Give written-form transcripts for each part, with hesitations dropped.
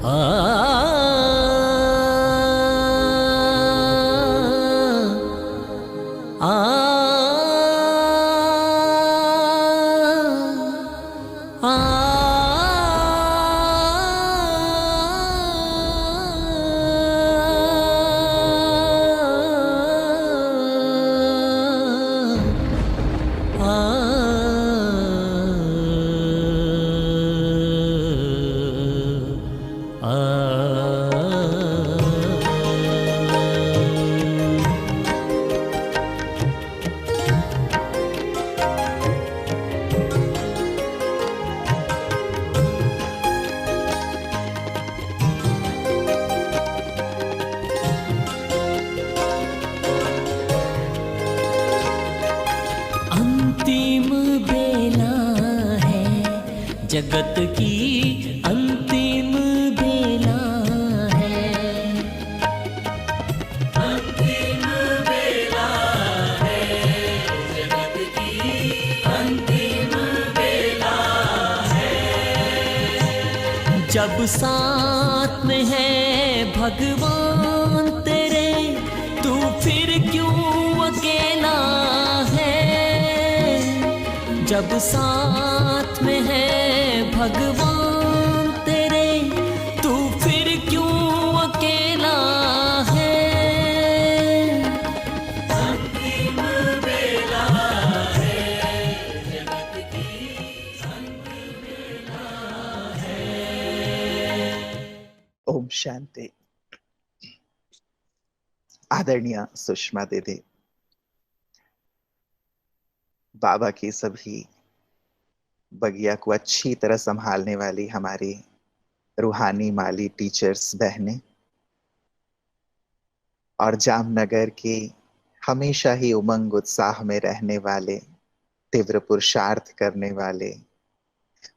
आ आ अंतिम बेला है जगत की, अंतिम बेला है, अंतिम बेला है जगत की, अंतिम बेला है। जब साथ में है भगवान तेरे, तू फिर क्यों अकेला है। जब साथ में है भगवान तेरे, तू फिर क्यों अकेला है। अंतिम बेला है जगत की, अंतिम बेला है। ओम शांति। आदरणीय सुषमा दीदी, बाबा की सभी बगिया को अच्छी तरह संभालने वाली हमारी रूहानी माली टीचर्स बहनें, और जामनगर के हमेशा ही उमंग उत्साह में रहने वाले, तीव्र पुरुषार्थ करने वाले,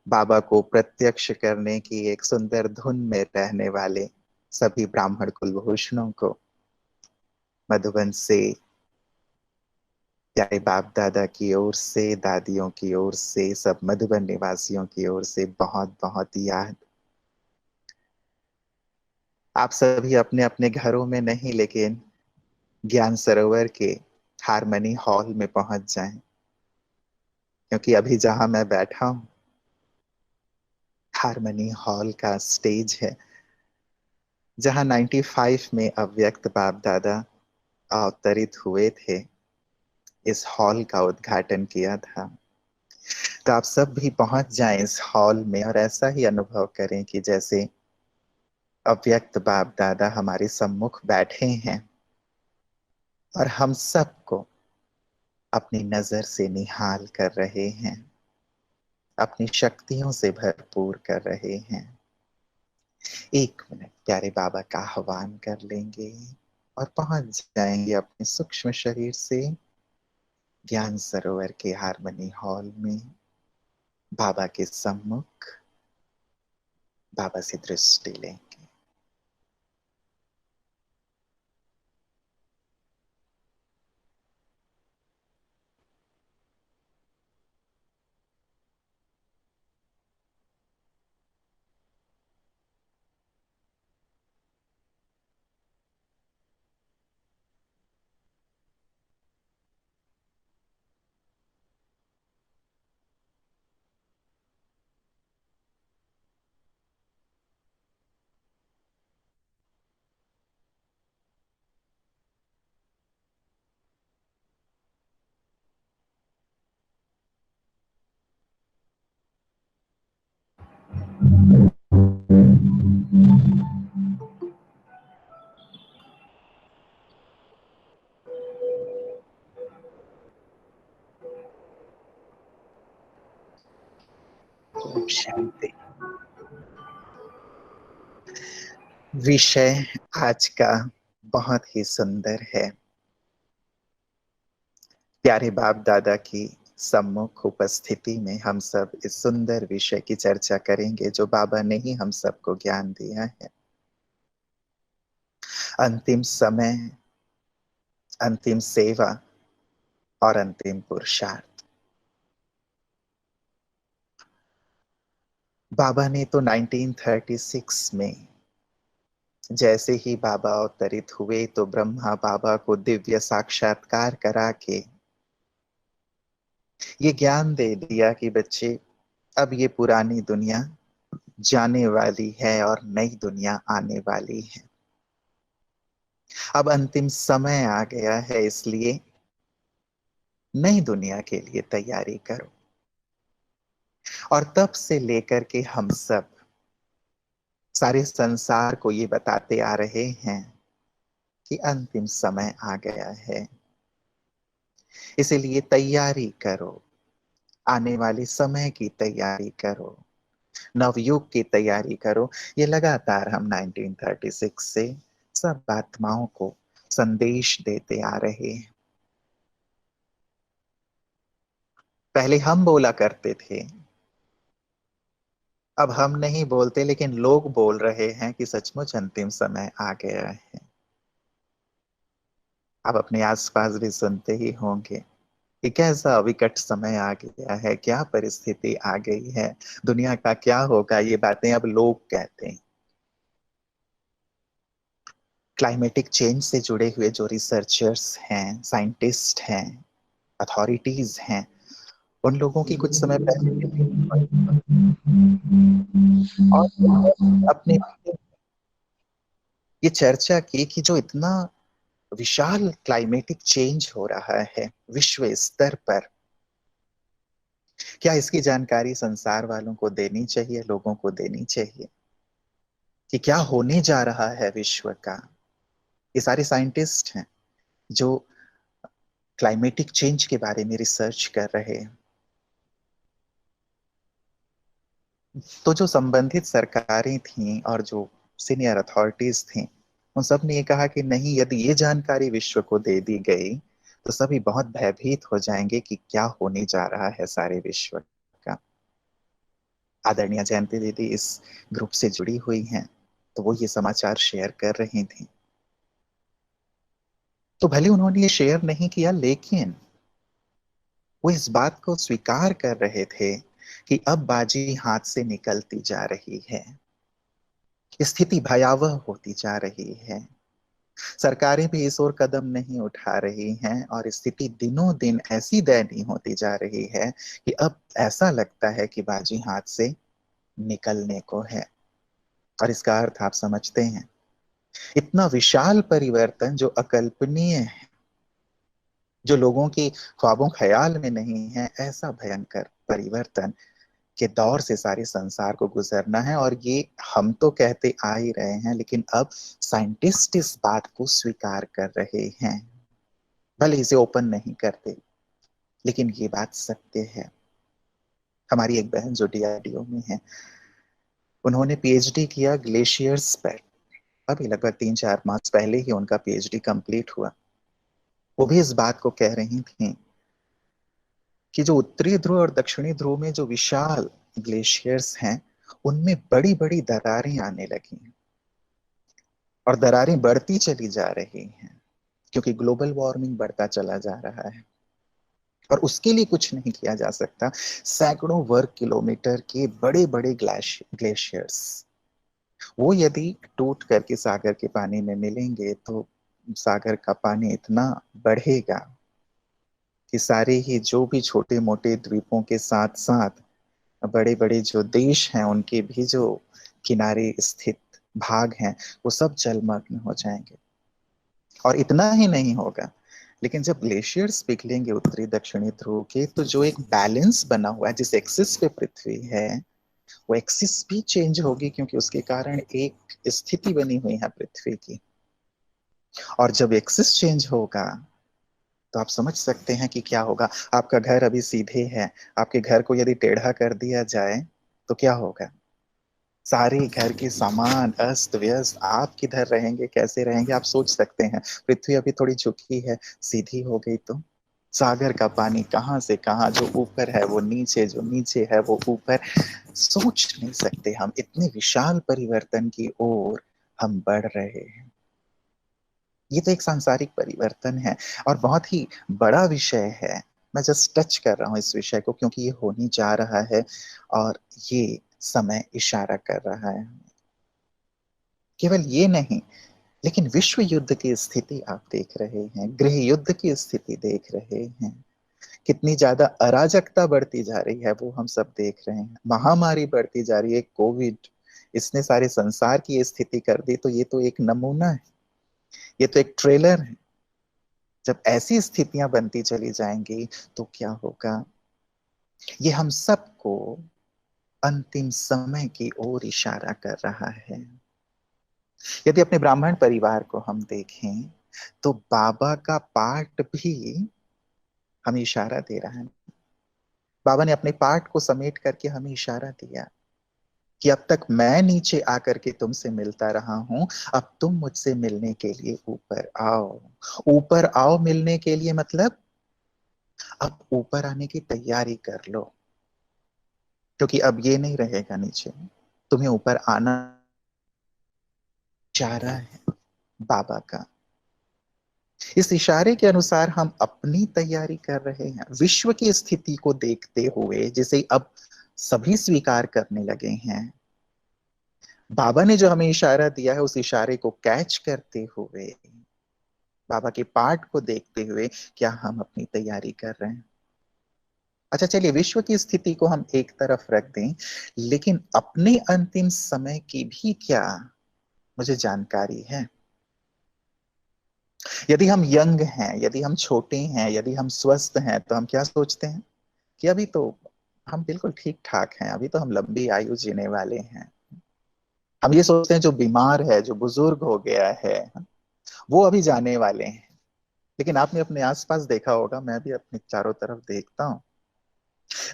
बाबा को प्रत्यक्ष करने की एक सुंदर धुन में रहने वाले सभी ब्राह्मण कुलभूषणों को मधुबन से प्यारे बाप दादा की ओर से, दादियों की ओर से, सब मधुबन निवासियों की ओर से बहुत बहुत याद। आप सभी अपने अपने घरों में नहीं, लेकिन ज्ञान सरोवर के हारमनी हॉल में पहुंच जाएं, क्योंकि अभी जहां मैं बैठा हूं हारमनी हॉल का स्टेज है, जहां 95 में अव्यक्त बाप दादा अवतरित हुए थे। इस हॉल का उद्घाटन किया था। तो आप सब भी पहुंच जाएं इस हॉल में और ऐसा ही अनुभव करें कि जैसे अव्यक्त बाप दादा हमारे सम्मुख बैठे हैं और हम सबको अपनी नजर से निहाल कर रहे हैं, अपनी शक्तियों से भरपूर कर रहे हैं। एक मिनट प्यारे बाबा का आह्वान कर लेंगे और पहुंच जाएंगे अपने सूक्ष्म शरीर से ज्ञान सरोवर के हारमनी हॉल में, बाबा के सम्मुख बाबा से दृष्टि लेंगे। ओम शांति। विषय आज का बहुत ही सुंदर है। प्यारे बाप दादा की सम्मुख उपस्थिति में हम सब इस सुंदर विषय की चर्चा करेंगे जो बाबा ने ही हम सबको ज्ञान दिया है। अंतिम समय, अंतिम सेवा और अंतिम पुरुषार्थ। बाबा ने तो 1936 में जैसे ही बाबा अवतरित हुए तो ब्रह्मा बाबा को दिव्य साक्षात्कार करा के ये ज्ञान दे दिया कि बच्चे, अब ये पुरानी दुनिया जाने वाली है और नई दुनिया आने वाली है। अब अंतिम समय आ गया है, इसलिए नई दुनिया के लिए तैयारी करो। और तब से लेकर के हम सब सारे संसार को ये बताते आ रहे हैं कि अंतिम समय आ गया है, इसीलिए तैयारी करो, आने वाले समय की तैयारी करो, नवयुग की तैयारी करो। ये लगातार हम 1936 से सब आत्माओं को संदेश देते आ रहे हैं। पहले हम बोला करते थे, अब हम नहीं बोलते, लेकिन लोग बोल रहे हैं कि सचमुच अंतिम समय आ गया है। आप अपने आसपास भी सुनते ही होंगे कि कैसा विकट समय आ गया है, क्या परिस्थिति आ गई है, दुनिया का क्या होगा, ये बातें अब लोग कहते हैं। क्लाइमेटिक चेंज से जुड़े हुए जो रिसर्चर्स हैं, साइंटिस्ट हैं, अथॉरिटीज हैं, उन लोगों की कुछ समय पहले मीटिंग हुई और अपने ये चर्चा की कि जो इतना विशाल क्लाइमेटिक चेंज हो रहा है विश्व स्तर पर, क्या इसकी जानकारी संसार वालों को देनी चाहिए, लोगों को देनी चाहिए कि क्या होने जा रहा है विश्व का। ये सारे साइंटिस्ट हैं जो क्लाइमेटिक चेंज के बारे में रिसर्च कर रहे हैं। तो जो संबंधित सरकारें थीं और जो सीनियर अथॉरिटीज थीं, उन सब ने ये कहा कि नहीं, यदि ये जानकारी विश्व को दे दी गई तो सभी बहुत भयभीत हो जाएंगे कि क्या होने जा रहा है सारे विश्व का। आदरणीय जयंती दीदी इस ग्रुप से जुड़ी हुई हैं, तो वो ये समाचार शेयर कर रही थी। तो भले उन्होंने ये शेयर नहीं किया, लेकिन वो इस बात को स्वीकार कर रहे थे कि अब बाजी हाथ से निकलती जा रही है, स्थिति भयावह होती जा रही है, सरकारें भी इस ओर कदम नहीं उठा रही हैं और स्थिति दिनों दिन ऐसी दयनीय होती जा रही है कि अब ऐसा लगता है कि बाजी हाथ से निकलने को है। और इसका अर्थ आप समझते हैं, इतना विशाल परिवर्तन जो अकल्पनीय है, जो लोगों की ख्वाबों ख्याल में नहीं है, ऐसा भयंकर परिवर्तन के दौर से सारे संसार को गुजरना है। और ये हम तो कहते आ ही रहे हैं, लेकिन अब साइंटिस्ट इस बात को स्वीकार कर रहे हैं, भले इसे ओपन नहीं करते, लेकिन ये बात सत्य है। हमारी एक बहन जो डीआरडीओ में है, उन्होंने पीएचडी किया ग्लेशियर्स पर। अभी लगभग 3-4 मास पहले ही उनका पीएचडी कंप्लीट हुआ। वो भी इस बात को कह रही थी कि जो उत्तरी ध्रुव और दक्षिणी ध्रुव में जो विशाल ग्लेशियर्स हैं, उनमें बड़ी बड़ी दरारें आने लगी हैं और दरारें बढ़ती चली जा रही हैं, क्योंकि ग्लोबल वार्मिंग बढ़ता चला जा रहा है और उसके लिए कुछ नहीं किया जा सकता। सैकड़ों वर्ग किलोमीटर के बड़े बड़े ग्लेशियर्स, वो यदि टूट करके सागर के पानी में मिलेंगे तो सागर का पानी इतना बढ़ेगा कि सारे ही जो भी छोटे मोटे द्वीपों के साथ साथ बड़े बड़े जो देश हैं, उनके भी जो किनारे स्थित भाग हैं, वो सब जलमग्न हो जाएंगे। और इतना ही नहीं होगा, लेकिन जब ग्लेशियर्स पिघलेंगे उत्तरी दक्षिणी ध्रुव के, तो जो एक बैलेंस बना हुआ है, जिस एक्सिस पे पृथ्वी है, वो एक्सिस भी चेंज होगी, क्योंकि उसके कारण एक स्थिति बनी हुई है पृथ्वी की। और जब एक्सिस चेंज होगा तो आप समझ सकते हैं कि क्या होगा। आपका घर अभी सीधे है, आपके घर को यदि टेढ़ा कर दिया जाए तो क्या होगा। सारे घर के सामान अस्त व्यस्त, आप किधर रहेंगे, कैसे रहेंगे, आप सोच सकते हैं। पृथ्वी अभी थोड़ी झुकी है, सीधी हो गई तो सागर का पानी कहां से कहां, जो ऊपर है वो नीचे, जो नीचे है वो ऊपर। सोच नहीं सकते हम, इतने विशाल परिवर्तन की ओर हम बढ़ रहे हैं। ये तो एक सांसारिक परिवर्तन है और बहुत ही बड़ा विषय है। मैं जस्ट टच कर रहा हूँ इस विषय को, क्योंकि ये होने जा रहा है और ये समय इशारा कर रहा है। केवल ये नहीं, लेकिन विश्व युद्ध की स्थिति आप देख रहे हैं, गृह युद्ध की स्थिति देख रहे हैं, कितनी ज्यादा अराजकता बढ़ती जा रही है वो हम सब देख रहे हैं, महामारी बढ़ती जा रही है, कोविड, इसने सारे संसार की ये स्थिति कर दी। तो ये तो एक नमूना है, ये तो एक ट्रेलर है। जब ऐसी स्थितियां बनती चली जाएंगी तो क्या होगा? ये हम सबको अंतिम समय की ओर इशारा कर रहा है। यदि अपने ब्राह्मण परिवार को हम देखें तो बाबा का पाठ भी हमें इशारा दे रहा है। बाबा ने अपने पाठ को समेट करके हमें इशारा दिया कि अब तक मैं नीचे आकर के तुमसे मिलता रहा हूं, अब तुम मुझसे मिलने के लिए ऊपर आओ। ऊपर आओ मिलने के लिए मतलब अब ऊपर आने की तैयारी कर लो, क्योंकि अब ये नहीं रहेगा नीचे, तुम्हें ऊपर आना। इशारा है बाबा का। इस इशारे के अनुसार हम अपनी तैयारी कर रहे हैं, विश्व की स्थिति को देखते हुए जिसे अब सभी स्वीकार करने लगे हैं। बाबा ने जो हमें इशारा दिया है उस इशारे को कैच करते हुए, बाबा के पाठ को देखते हुए क्या हम अपनी तैयारी कर रहे हैं? अच्छा चलिए, विश्व की स्थिति को हम एक तरफ रख दें, लेकिन अपने अंतिम समय की भी क्या मुझे जानकारी है? यदि हम यंग हैं, यदि हम छोटे हैं, यदि हम स्वस्थ हैं, तो हम क्या सोचते हैं कि अभी तो हम बिल्कुल ठीक ठाक हैं, अभी तो हम लंबी आयु जीने वाले हैं। हम ये सोचते हैं जो बीमार है, जो बुजुर्ग हो गया है, वो अभी जाने वाले हैं। लेकिन आपने अपने आसपास देखा होगा, मैं भी अपने चारों तरफ देखता हूँ,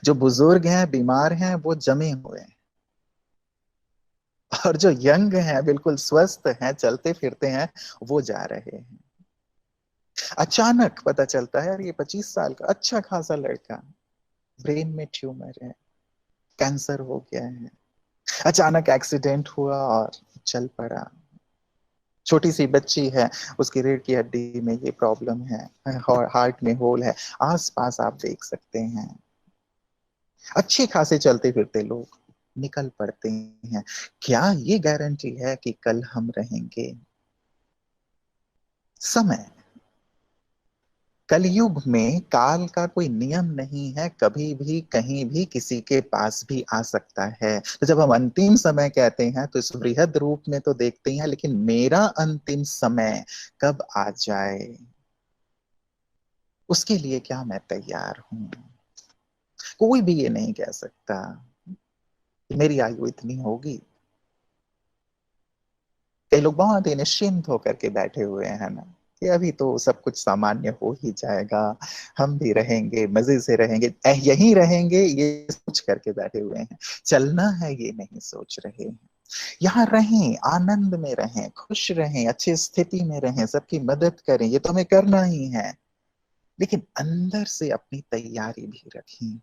जो बुजुर्ग हैं, बीमार हैं, वो जमे हुए हैं, और जो यंग हैं, बिल्कुल स्वस्थ हैं, चलते फिरते हैं, वो जा रहे हैं। अचानक पता चलता है यार, ये 25 साल का अच्छा खासा लड़का, ब्रेन में ट्यूमर है, कैंसर हो गया है, अचानक एक्सीडेंट हुआ और चल पड़ा। छोटी सी बच्ची है, उसकी रीढ़ की हड्डी में ये प्रॉब्लम है, हार्ट में होल है, आसपास आप देख सकते हैं। अच्छे खासे चलते फिरते लोग निकल पड़ते हैं। क्या ये गारंटी है कि कल हम रहेंगे? समय, कलयुग में काल का कोई नियम नहीं है, कभी भी कहीं भी किसी के पास भी आ सकता है। तो जब हम अंतिम समय कहते हैं तो इस बृहद रूप में तो देखते हैं, लेकिन मेरा अंतिम समय कब आ जाए उसके लिए क्या मैं तैयार हूं? कोई भी ये नहीं कह सकता कि मेरी आयु इतनी होगी। कई लोग बहुत ही निश्चिंत होकर के बैठे हुए हैं ना, कि अभी तो सब कुछ सामान्य हो ही जाएगा, हम भी रहेंगे, मजे से रहेंगे, यहीं रहेंगे, ये सोच करके बैठे हुए हैं। चलना है ये नहीं सोच रहे हैं। यहाँ रहें, आनंद में रहें, खुश रहें, अच्छी स्थिति में रहें, सबकी मदद करें, ये तो हमें करना ही है, लेकिन अंदर से अपनी तैयारी भी रखें।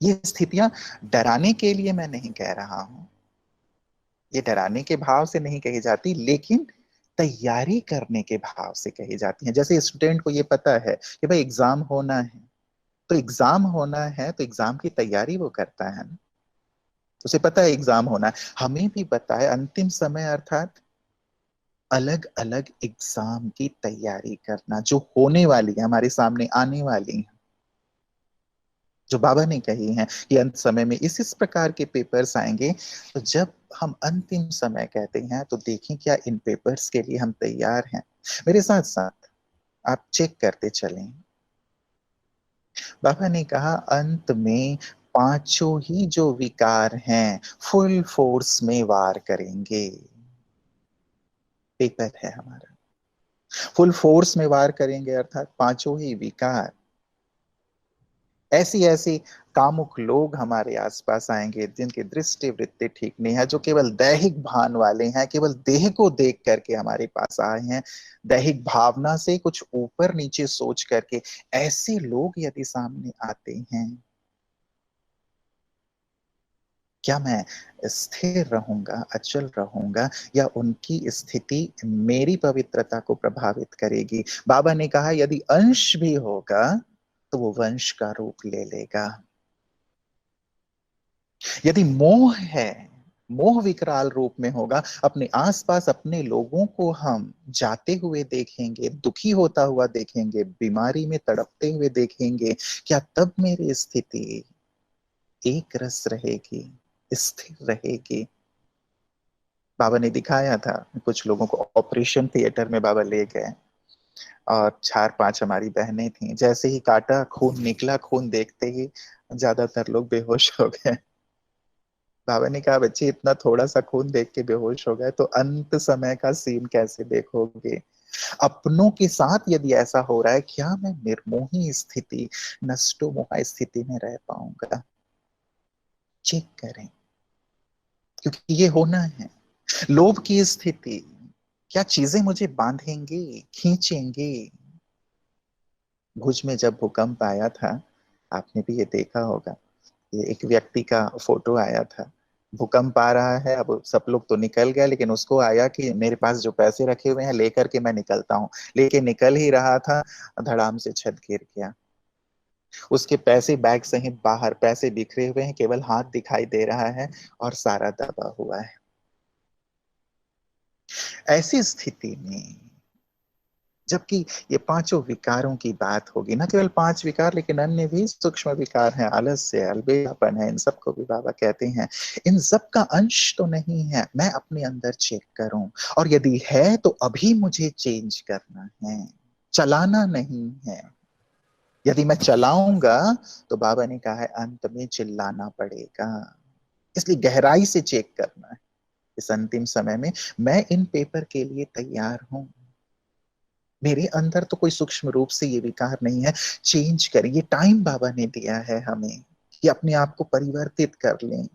ये स्थितियां डराने के लिए मैं नहीं कह रहा हूं, ये डराने के भाव से नहीं कही जाती, लेकिन तैयारी करने के भाव से कही जाती है। जैसे स्टूडेंट को ये पता है कि भाई एग्जाम होना है, तो एग्जाम होना है तो एग्जाम की तैयारी वो करता है ना, उसे पता है एग्जाम होना है। हमें भी पता है अंतिम समय अर्थात अलग अलग एग्जाम की तैयारी करना, जो होने वाली है, हमारे सामने आने वाली है, जो बाबा ने कही है कि अंत समय में इस प्रकार के पेपर्स आएंगे। तो जब हम अंतिम समय कहते हैं तो देखें क्या इन पेपर्स के लिए हम तैयार हैं? मेरे साथ साथ आप चेक करते चलें। बाबा ने कहा अंत में पांचों ही जो विकार हैं फुल फोर्स में वार करेंगे। पेपर है हमारा, फुल फोर्स में वार करेंगे, अर्थात पांचों ही विकार। ऐसी ऐसी कामुक लोग हमारे आसपास आएंगे जिनकी दृष्टि वृत्ति ठीक नहीं है, जो केवल दैहिक भान वाले हैं, केवल देह को देख करके हमारे पास आए हैं, दैहिक भावना से कुछ ऊपर नीचे सोच करके। ऐसे लोग यदि सामने आते हैं, क्या मैं स्थिर रहूंगा, अचल रहूंगा, या उनकी स्थिति मेरी पवित्रता को प्रभावित करेगी? बाबा ने कहा यदि अंश भी होगा तो वो वंश का रूप ले लेगा। यदि मोह है, मोह विकराल रूप में होगा। अपने आसपास अपने लोगों को हम जाते हुए देखेंगे, दुखी होता हुआ देखेंगे, बीमारी में तड़पते हुए देखेंगे। क्या तब मेरी स्थिति एक रस रहेगी, स्थिर रहेगी? बाबा ने दिखाया था, कुछ लोगों को ऑपरेशन थिएटर में बाबा ले गए और 4-5 हमारी बहनें थीं। जैसे ही काटा, खून निकला, खून देखते ही ज्यादातर लोग बेहोश हो गए। बाबा ने कहा, बच्चे इतना थोड़ा सा खून देख के बेहोश हो गए तो अंत समय का सीन कैसे देखोगे? अपनों के साथ यदि ऐसा हो रहा है, क्या मैं निर्मोही स्थिति, नष्टो मोहा स्थिति में रह पाऊंगा? चेक करें, क्योंकि ये होना है। लोभ की स्थिति, क्या चीजें मुझे बांधेंगी, खींचेंगी? भुज में जब भूकंप आया था, आपने भी ये देखा होगा, ये एक व्यक्ति का फोटो आया था। भूकंप आ रहा है, अब सब लोग तो निकल गए, लेकिन उसको आया कि मेरे पास जो पैसे रखे हुए हैं लेकर के मैं निकलता हूँ। लेके निकल ही रहा था, धड़ाम से छत गिर गया। उसके पैसे बैग सहित बाहर, पैसे बिखरे हुए हैं, केवल हाथ दिखाई दे रहा है और सारा दबा हुआ है। ऐसी स्थिति में, जबकि ये पांचों विकारों की बात होगी, ना केवल 5 विकार लेकिन अन्य भी सूक्ष्म विकार हैं, आलस्य, अलबेलापन है, इन सबको भी बाबा कहते हैं। इन सब का अंश तो नहीं है, मैं अपने अंदर चेक करूं, और यदि है तो अभी मुझे चेंज करना है, चलाना नहीं है। यदि मैं चलाऊंगा तो बाबा ने कहा है अंत में चिल्लाना पड़ेगा। इसलिए गहराई से चेक करना है इस अंतिम समय में। मैं इन पेपर के लिए तैयार हूं, मेरे अंदर तो कोई सूक्ष्म रूप से ये विकार नहीं है। चेंज करें, ये टाइम बाबा ने दिया है हमें कि अपने आप को परिवर्तित कर लें।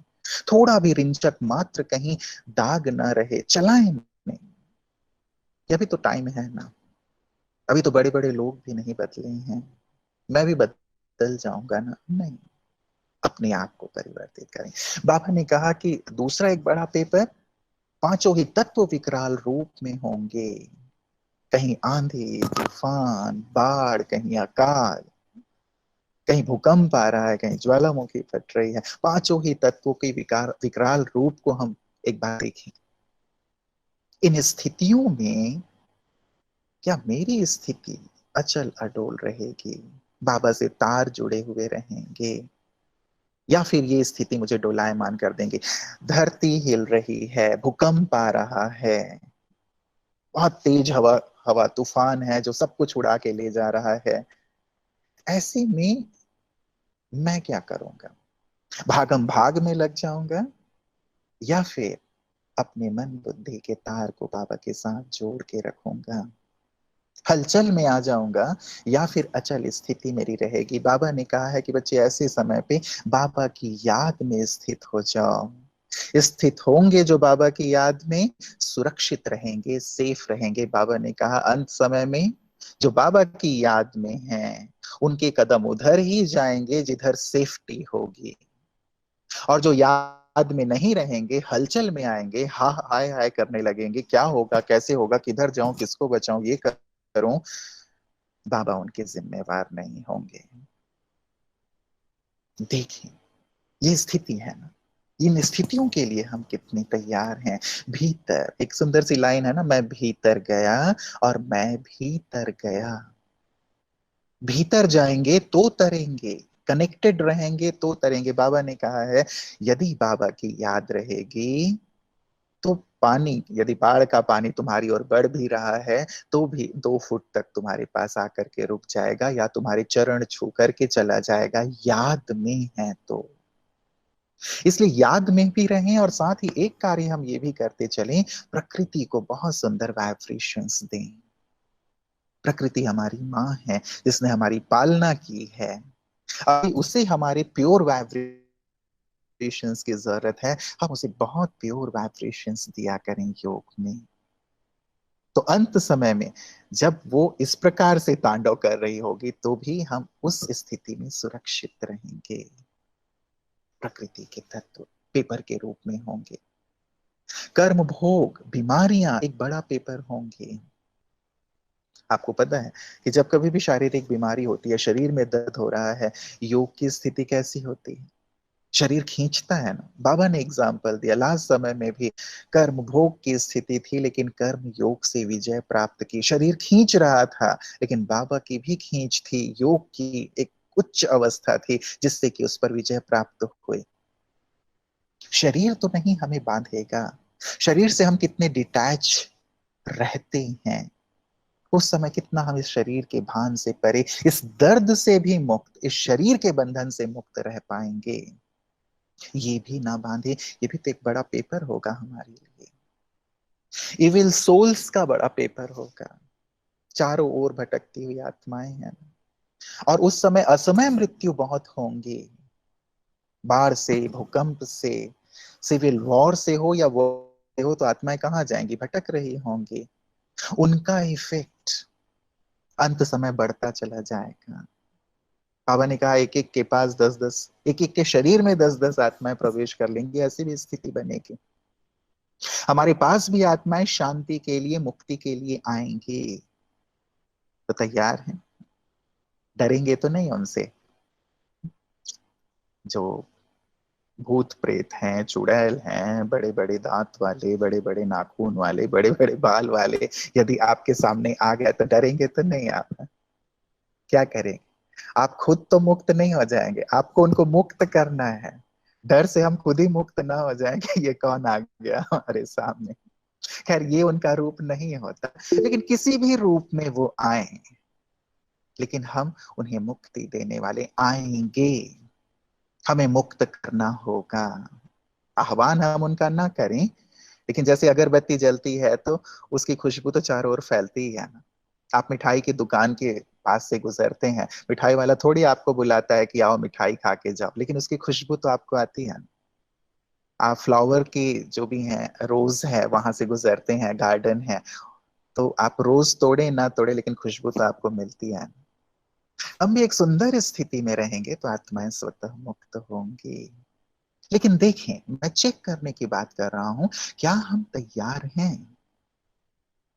थोड़ा भी रिंचक मात्र कहीं दाग ना रहे, चलाएं नहीं। ये अभी तो टाइम है ना, अभी तो बड़े बड़े लोग भी नहीं बदले हैं, मैं भी बदल जाऊंगा ना? नहीं, अपने आप को परिवर्तित करें। बाबा ने कहा कि दूसरा एक बड़ा पेपर, पांचों ही तत्व विकराल रूप में होंगे। कहीं आंधी तूफान बाढ़, कहीं अकाल, कहीं भूकंप आ रहा है, कहीं ज्वालामुखी फट रही है। पांचों ही तत्वों के विकराल रूप को हम एक बार देखें। इन स्थितियों में क्या मेरी स्थिति अचल अडोल रहेगी, बाबा से तार जुड़े हुए रहेंगे, या फिर ये स्थिति मुझे डोलायमान कर देंगे? धरती हिल रही है, भूकंप आ रहा है, बहुत तेज हवा, हवा तूफान है जो सब कुछ उड़ा के ले जा रहा है। ऐसे में मैं क्या करूंगा? भागम भाग में लग जाऊंगा, या फिर अपने मन बुद्धि के तार को बाबा के साथ जोड़ के रखूंगा? हलचल में आ जाऊंगा, या फिर अचल स्थिति मेरी रहेगी? बाबा ने कहा है कि बच्चे ऐसे समय पे बाबा की याद में स्थित हो जाओ। स्थित होंगे जो बाबा की याद में, सुरक्षित रहेंगे, सेफ रहेंगे। बाबा ने कहा अंत समय में जो बाबा की याद में हैं, उनके कदम उधर ही जाएंगे जिधर सेफ्टी होगी। और जो याद में नहीं रहेंगे, हलचल में आएंगे, हा हाय हाय करने लगेंगे, क्या होगा, कैसे होगा, किधर जाऊं, किसको बचाऊं, ये करूं, बाबा उनके जिम्मेवार नहीं होंगे। देखिए, ये स्थिति है ना, इन स्थितियों के लिए हम कितने तैयार हैं। भीतर एक सुंदर सी लाइन है ना, मैं भीतर गया और मैं भीतर गया। भीतर जाएंगे तो तरेंगे, कनेक्टेड रहेंगे तो तरेंगे। बाबा ने कहा है यदि बाबा की याद रहेगी तो पानी, यदि बाढ़ का पानी तुम्हारी ओर बढ़ भी रहा है तो भी 2 फुट तक तुम्हारे पास आकर के रुक जाएगा, या तुम्हारे चरण छू करके चला जाएगा, याद में है तो। इसलिए याद में भी रहें, और साथ ही एक कार्य हम ये भी करते चलें, प्रकृति को बहुत सुंदर वाइब्रेशंस दें। प्रकृति हमारी माँ है जिसने हमारी पालना की है, अभी उसे हमारे प्योर वाइब्रेशंस की जरूरत है। हम उसे बहुत प्योर वाइब्रेशंस दिया करें योग में। तो अंत समय में जब वो इस प्रकार से तांडव कर रही होगी तो भी हम उस स्थिति में सुरक्षित रहेंगे। प्रकृति के तत्व पेपर के रूप में होंगे। कर्म भोग बीमारियां एक बड़ा पेपर होंगे। आपको पता है कि जब कभी भी शारीरिक बीमारी होती है, शरीर में दर्द हो रहा है, योग की स्थिति कैसी होती है? शरीर खींचता है ना। बाबा ने एग्जाम्पल दिया, लास्ट समय में भी कर्म भोग की स्थिति थी, लेकिन कर्म योग से विजय प्राप्त की। शरीर खींच रहा था, लेकिन बाबा की भी खींच थी, योग की एक उच्च अवस्था थी, जिससे कि उस पर विजय प्राप्त हुई। शरीर तो नहीं हमें बांधेगा। शरीर से हम कितने डिटैच रहते हैं, उस समय कितना हम इस शरीर के भान से परे, इस दर्द से भी मुक्त, इस शरीर के बंधन से मुक्त रह पाएंगे। ये भी ना बांधे, ये भी तो एक बड़ा पेपर होगा हमारे लिए। इविल सोल्स का बड़ा पेपर होगा। चारों ओर भटकती हुई आत्माएं हैं, और उस समय असमय मृत्यु बहुत होंगी। बाढ़ से, भूकंप से, सिविल वॉर से हो या वो हो, तो आत्माएं कहाँ जाएंगी? भटक रही होंगी। उनका इफेक्ट अंत समय बढ़ता चला जाएगा। बाबा ने कहा एक एक के पास 10-10, एक एक के शरीर में 10-10 आत्माएं प्रवेश कर लेंगी, ऐसी भी स्थिति बनेगी। हमारे पास भी आत्माएं शांति के लिए, मुक्ति के लिए आएंगी। तो तैयार हैं? डरेंगे तो नहीं उनसे? जो भूत प्रेत हैं, चुड़ैल हैं, बड़े बड़े दांत वाले, बड़े बड़े नाखून वाले, बड़े बड़े बाल वाले, यदि आपके सामने आ गया तो डरेंगे तो नहीं आप? क्या करेंगे? आप खुद तो मुक्त नहीं हो जाएंगे, आपको उनको मुक्त करना है। डर से हम खुद ही मुक्त ना हो जाएंगे, ये कौन आ गया हमारे सामने। खैर, ये उनका रूप नहीं होता, लेकिन किसी भी रूप में वो आए, लेकिन हम उन्हें मुक्ति देने वाले आएंगे। हमें मुक्त करना होगा। आह्वान हम उनका ना करें, लेकिन जैसे अगरबत्ती जलती है तो उसकी खुशबू तो चारों ओर फैलती ही है ना। आप मिठाई की दुकान के पास से गुजरते हैं, मिठाई वाला थोड़ी आपको बुलाता है कि आओ मिठाई खा के जाओ, लेकिन उसकी खुशबू तो आपको आती है ना। आप फ्लावर की जो भी है, रोज है, वहां से गुजरते हैं, गार्डन है, तो आप रोज तोड़े ना तोड़े, लेकिन खुशबू तो आपको मिलती है। हम भी एक सुंदर स्थिति में रहेंगे तो आत्माएं स्वतः मुक्त होंगी। लेकिन देखें, मैं चेक करने की बात कर रहा हूं, क्या हम तैयार हैं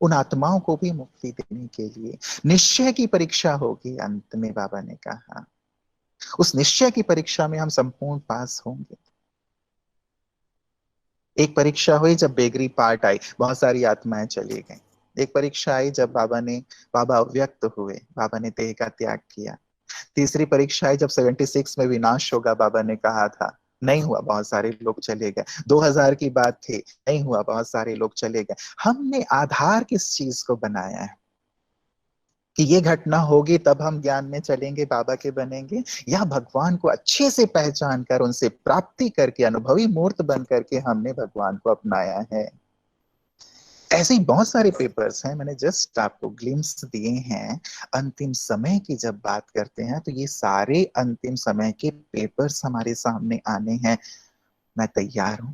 उन आत्माओं को भी मुक्ति देने के लिए? निश्चय की परीक्षा होगी अंत में, बाबा ने कहा। उस निश्चय की परीक्षा में हम संपूर्ण पास होंगे। एक परीक्षा हुई जब बेगरी पार्ट आई, बहुत सारी आत्माएं चली गई। एक परीक्षा आई जब बाबा अव्यक्त हुए, बाबा ने देह का त्याग किया। तीसरी परीक्षा आई जब 76 में विनाश होगा, बाबा ने कहा था, नहीं हुआ, बहुत सारे लोग चले गए। 2000 की बात थी, नहीं हुआ, बहुत सारे लोग चले गए। हमने आधार किस चीज को बनाया है कि ये घटना होगी तब हम ज्ञान में चलेंगे, बाबा के बनेंगे, या भगवान को अच्छे से पहचान कर, उनसे प्राप्ति करके, अनुभवी मूर्त बन करके हमने भगवान को अपनाया है? ऐसे ही बहुत सारे पेपर्स हैं, मैंने जस्ट आपको ग्लिम्स दिए हैं। अंतिम समय की जब बात करते हैं तो ये सारे अंतिम समय के पेपर्स हमारे सामने आने हैं। मैं तैयार हूं,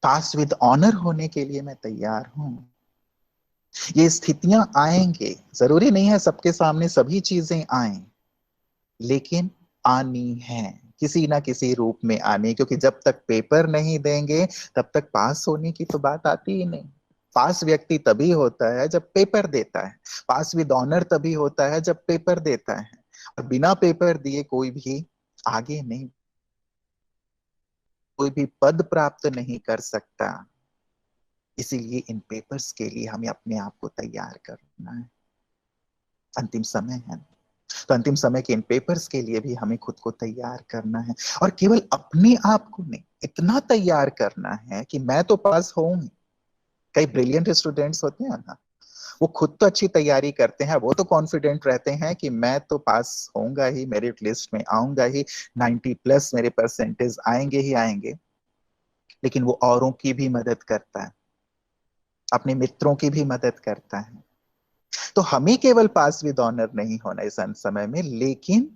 पास विद ऑनर होने के लिए मैं तैयार हूं। ये स्थितियां आएंगे, जरूरी नहीं है सबके सामने सभी चीजें आए, लेकिन आनी है, किसी ना किसी रूप में आनी, क्योंकि जब तक पेपर नहीं देंगे तब तक पास होने की तो बात आती ही नहीं। पास व्यक्ति तभी होता है जब पेपर देता है, पास विद ऑनर तभी होता है जब पेपर देता है, और बिना पेपर दिए कोई भी आगे नहीं, कोई भी पद प्राप्त नहीं कर सकता। इसीलिए इन पेपर्स के लिए हमें अपने आप को तैयार करना है। अंतिम समय है, तो अंतिम समय के इन पेपर्स के लिए भी हमें खुद को तैयार करना है, और केवल अपने आप को नहीं, इतना तैयार करना है कि मैं तो पास होऊं। कई ब्रिलियंट स्टूडेंट्स होते हैं ना, वो खुद तो अच्छी तैयारी करते हैं, वो तो कॉन्फिडेंट रहते हैं कि मैं तो पास होऊंगा ही, मेरिट लिस्ट में आऊंगा ही, 90+ मेरे परसेंटेज आएंगे ही आएंगे। लेकिन वो औरों की भी मदद करता है, अपने मित्रों की भी मदद करता है। तो हमें केवल पास विद ऑनर नहीं होना इस अंत समय में, लेकिन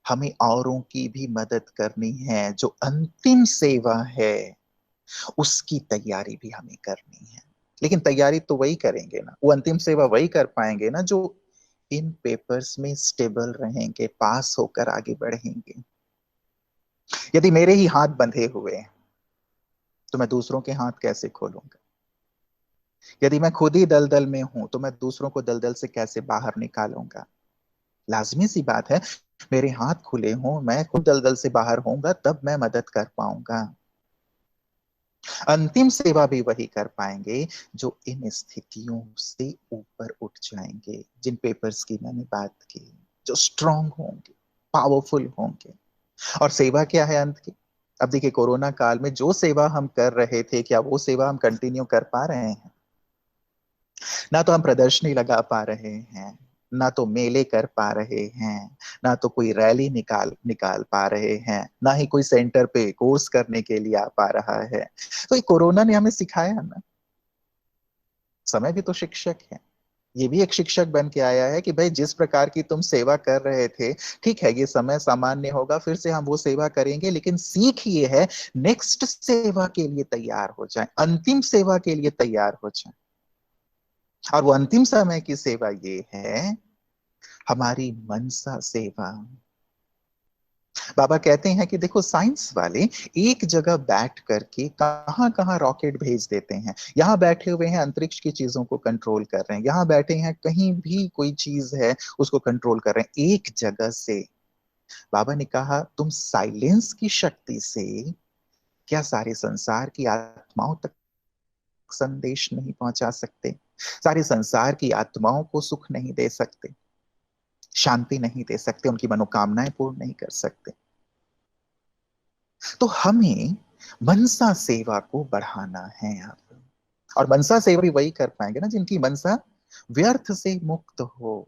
हमें औरों की भी मदद करनी है। जो अंतिम सेवा है उसकी तैयारी भी हमें करनी है। लेकिन तैयारी तो वही करेंगे ना, वो अंतिम सेवा वही कर पाएंगे ना जो इन पेपर्स में स्टेबल रहेंगे, पास होकर आगे बढ़ेंगे। यदि मेरे ही हाथ बंधे हुए हैं तो मैं दूसरों के हाथ कैसे खोलूंगा? यदि मैं खुद ही दलदल में हूं तो मैं दूसरों को दलदल से कैसे बाहर निकालूंगा? लाजमी सी बात है, मेरे हाथ खुले हों, मैं खुद दलदल से बाहर होऊंगा, तब मैं मदद कर पाऊंगा। अंतिम सेवा भी वही कर पाएंगे जो इन स्थितियों से ऊपर उठ जाएंगे, जिन पेपर्स की मैंने बात की, जो स्ट्रांग होंगे, पावरफुल होंगे। और सेवा क्या है अंत की? अब देखिए, कोरोना काल में जो सेवा हम कर रहे थे, क्या वो सेवा हम कंटिन्यू कर पा रहे हैं? ना तो हम प्रदर्शनी लगा पा रहे हैं, ना तो मेले कर पा रहे हैं, ना तो कोई रैली निकाल निकाल पा रहे हैं, ना ही कोई सेंटर पे कोर्स करने के लिए आ पा रहा है। तो ये कोरोना ने हमें सिखाया ना, समय भी तो शिक्षक है। ये भी एक शिक्षक बन के आया है कि भाई, जिस प्रकार की तुम सेवा कर रहे थे, ठीक है, ये समय सामान्य होगा, फिर से हम वो सेवा करेंगे, लेकिन सीख ये है, नेक्स्ट सेवा के लिए तैयार हो जाए, अंतिम सेवा के लिए तैयार हो जाए। और वो अंतिम समय की सेवा ये है, हमारी मनसा सेवा। बाबा कहते हैं कि देखो, साइंस वाले एक जगह बैठ करके कहां कहां रॉकेट भेज देते हैं। यहां बैठे हुए हैं, अंतरिक्ष की चीजों को कंट्रोल कर रहे हैं, यहां बैठे हैं, कहीं भी कोई चीज है उसको कंट्रोल कर रहे हैं, एक जगह से। बाबा ने कहा, तुम साइलेंस की शक्ति से क्या सारे संसार की आत्माओं तक संदेश नहीं पहुंचा सकते? सारे संसार की आत्माओं को सुख नहीं दे सकते, शांति नहीं दे सकते, उनकी मनोकामनाएं पूर्ण नहीं कर सकते? तो हमें मनसा सेवा को बढ़ाना है यहाँ पर। और मनसा सेवा भी वही कर पाएंगे ना जिनकी मनसा व्यर्थ से मुक्त हो,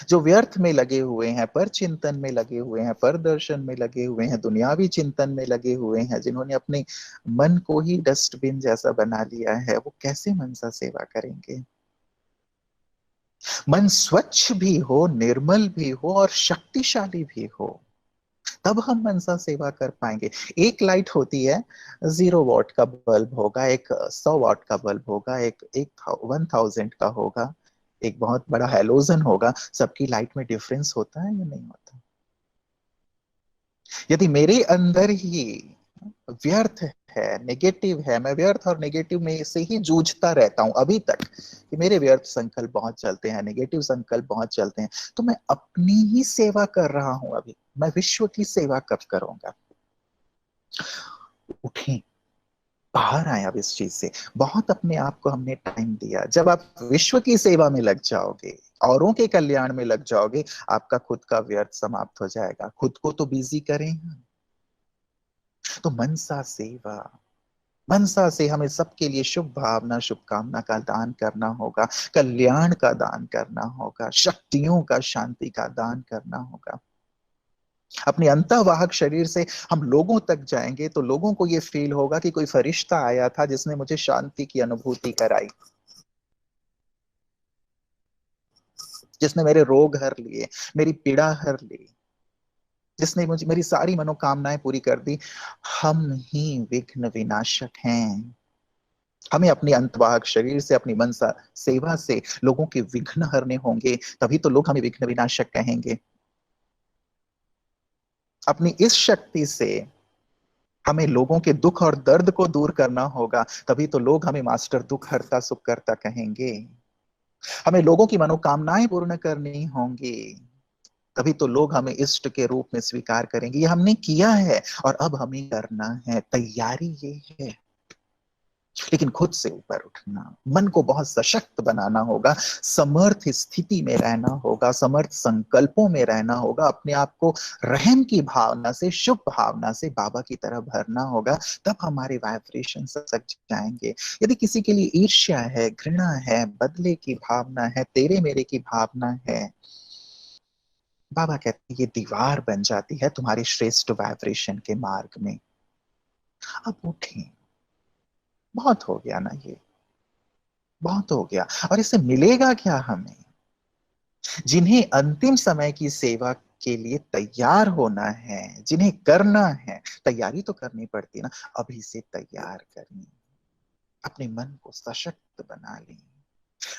जो व्यर्थ में लगे हुए हैं, पर चिंतन में लगे हुए हैं, पर दर्शन में लगे हुए हैं, दुनियावी चिंतन में लगे हुए हैं, जिन्होंने अपने मन को ही डस्टबिन जैसा बना लिया है, वो कैसे मनसा सेवा करेंगे? मन स्वच्छ भी हो, निर्मल भी हो और शक्तिशाली भी हो, तब हम मनसा सेवा कर पाएंगे। एक लाइट होती है, 0 वॉट का बल्ब होगा, एक 100 वॉट का बल्ब होगा, एक एक 1000 का होगा, एक बहुत बड़ा हेलोजन होगा। सबकी लाइट में डिफरेंस होता है या नहीं होता? यदि मेरे अंदर ही व्यर्थ है, नेगेटिव है, मैं व्यर्थ और नेगेटिव में से ही जूझता रहता हूं अभी तक, कि मेरे व्यर्थ संकल्प बहुत चलते हैं, नेगेटिव संकल्प बहुत चलते हैं, तो मैं अपनी ही सेवा कर रहा हूं अभी। मैं विश्व की सेवा कब करूंगा? उठें, बाहर आए अब इस चीज से। बहुत अपने आप को हमने टाइम दिया। जब आप विश्व की सेवा में लग जाओगे, औरों के कल्याण में लग जाओगे, आपका खुद का व्यर्थ समाप्त हो जाएगा। खुद को तो बिजी करें हम। तो मनसा सेवा, मनसा से हमें सबके लिए शुभ भावना, शुभकामना का दान करना होगा, कल्याण का दान करना होगा, शक्तियों का, शांति का दान करना होगा। अपने अंतःवाहक शरीर से हम लोगों तक जाएंगे तो लोगों को ये फील होगा कि कोई फरिश्ता आया था जिसने मुझे शांति की अनुभूति कराई, जिसने मेरे रोग हर लिए, मेरी पीड़ा हर ली, जिसने मुझे मेरी सारी मनोकामनाएं पूरी कर दी। हम ही विघ्न विनाशक हैं। हमें अपने अंतवाहक शरीर से, अपनी मनसा सेवा से लोगों के विघ्न हरने होंगे, तभी तो लोग हमें विघ्न विनाशक कहेंगे। अपनी इस शक्ति से हमें लोगों के दुख और दर्द को दूर करना होगा, तभी तो लोग हमें मास्टर दुख हरता सुख करता कहेंगे। हमें लोगों की मनोकामनाएं पूर्ण करनी होंगी, तभी तो लोग हमें इष्ट के रूप में स्वीकार करेंगे। ये हमने किया है और अब हमें करना है। तैयारी ये है। लेकिन खुद से ऊपर उठना, मन को बहुत सशक्त बनाना होगा, समर्थ स्थिति में रहना होगा, समर्थ संकल्पों में रहना होगा, अपने आप को रहम की भावना से, शुभ भावना से बाबा की तरह भरना होगा। तब हमारे वाइब्रेशन सक जाएंगे। यदि किसी के लिए ईर्ष्या है, घृणा है, बदले की भावना है, तेरे मेरे की भावना है, बाबा कहते हैं ये दीवार बन जाती है तुम्हारे श्रेष्ठ वाइब्रेशन के मार्ग में। अब उठें। बहुत हो गया ना ये, बहुत हो गया। और इससे मिलेगा क्या हमें? जिन्हें अंतिम समय की सेवा के लिए तैयार होना है, जिन्हें करना है, तैयारी तो करनी पड़ती है ना। अभी से तैयार करें, अपने मन को सशक्त बना लें,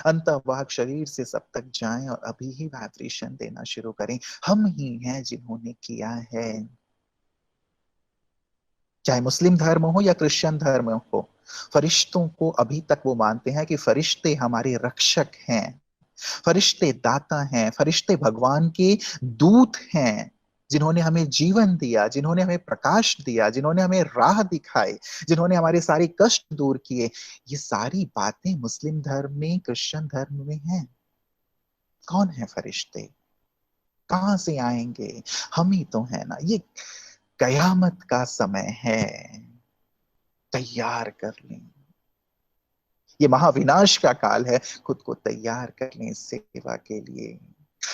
अंतःवाहक शरीर से सब तक जाएं और अभी ही वाइब्रेशन देना शुरू करें। हम ही हैं जिन्होंने किया है। चाहे मुस्लिम धर्म हो या क्रिश्चियन धर्म हो, फरिश्तों को अभी तक वो मानते हैं कि फरिश्ते हमारे रक्षक हैं। फरिश्ते दाता हैं, फरिश्ते भगवान के दूत हैं, जिन्होंने हमें जीवन दिया, जिन्होंने हमें प्रकाश दिया, जिन्होंने हमें राह दिखाई, जिन्होंने हमारे सारे कष्ट दूर किए। ये सारी बातें मुस्लिम धर्म में, क्रिश्चियन धर्म में हैं। कौन है फरिश्ते? कहां से आएंगे? हम ही तो है ना। ये कयामत का समय है, तैयार कर लें। ये महाविनाश का काल है, खुद को तैयार कर लें इस सेवा के लिए।